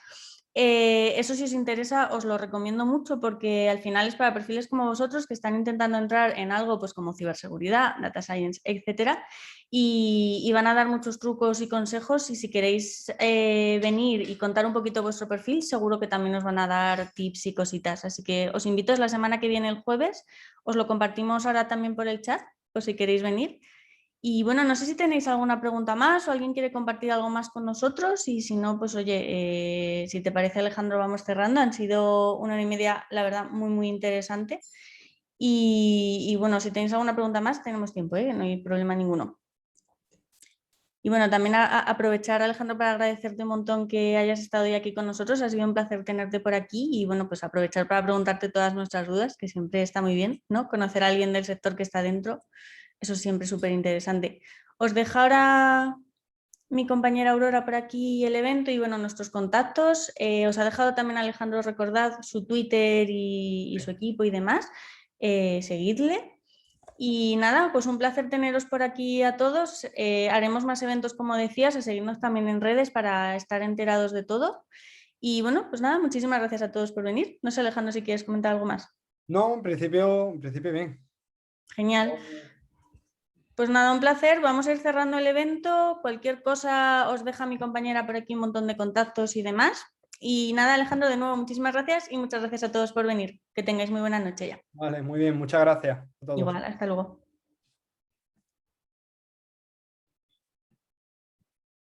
Eso si os interesa os lo recomiendo mucho porque al final es para perfiles como vosotros que están intentando entrar en algo pues como ciberseguridad, data science, etcétera, y van a dar muchos trucos y consejos y si queréis venir y contar un poquito vuestro perfil seguro que también os van a dar tips y cositas, así que os invito la semana que viene el jueves, os lo compartimos ahora también por el chat por si queréis venir. Y bueno, no sé si tenéis alguna pregunta más o alguien quiere compartir algo más con nosotros y si no, pues oye, si te parece Alejandro, vamos cerrando. Han sido 1 hora y media, la verdad, muy, muy interesante. Y bueno, si tenéis alguna pregunta más, tenemos tiempo, no hay problema ninguno. Y bueno, también aprovechar, Alejandro, para agradecerte un montón que hayas estado hoy aquí con nosotros. Ha sido un placer tenerte por aquí y bueno, pues aprovechar para preguntarte todas nuestras dudas, que siempre está muy bien, ¿no? Conocer a alguien del sector que está dentro. Eso es siempre súper interesante. Os dejo ahora mi compañera Aurora por aquí el evento y bueno, nuestros contactos. Os ha dejado también Alejandro, recordad su Twitter y su equipo y demás. Seguidle. Y nada, pues un placer teneros por aquí a todos. Haremos más eventos, como decías, a seguirnos también en redes para estar enterados de todo. Y bueno, pues nada, muchísimas gracias a todos por venir. No sé, Alejandro, si quieres comentar algo más. No, en principio bien. Genial. Pues nada, un placer. Vamos a ir cerrando el evento. Cualquier cosa os deja mi compañera por aquí un montón de contactos y demás. Y nada, Alejandro, de nuevo, muchísimas gracias y muchas gracias a todos por venir. Que tengáis muy buena noche ya. Vale, muy bien, muchas gracias a todos. Igual, hasta luego.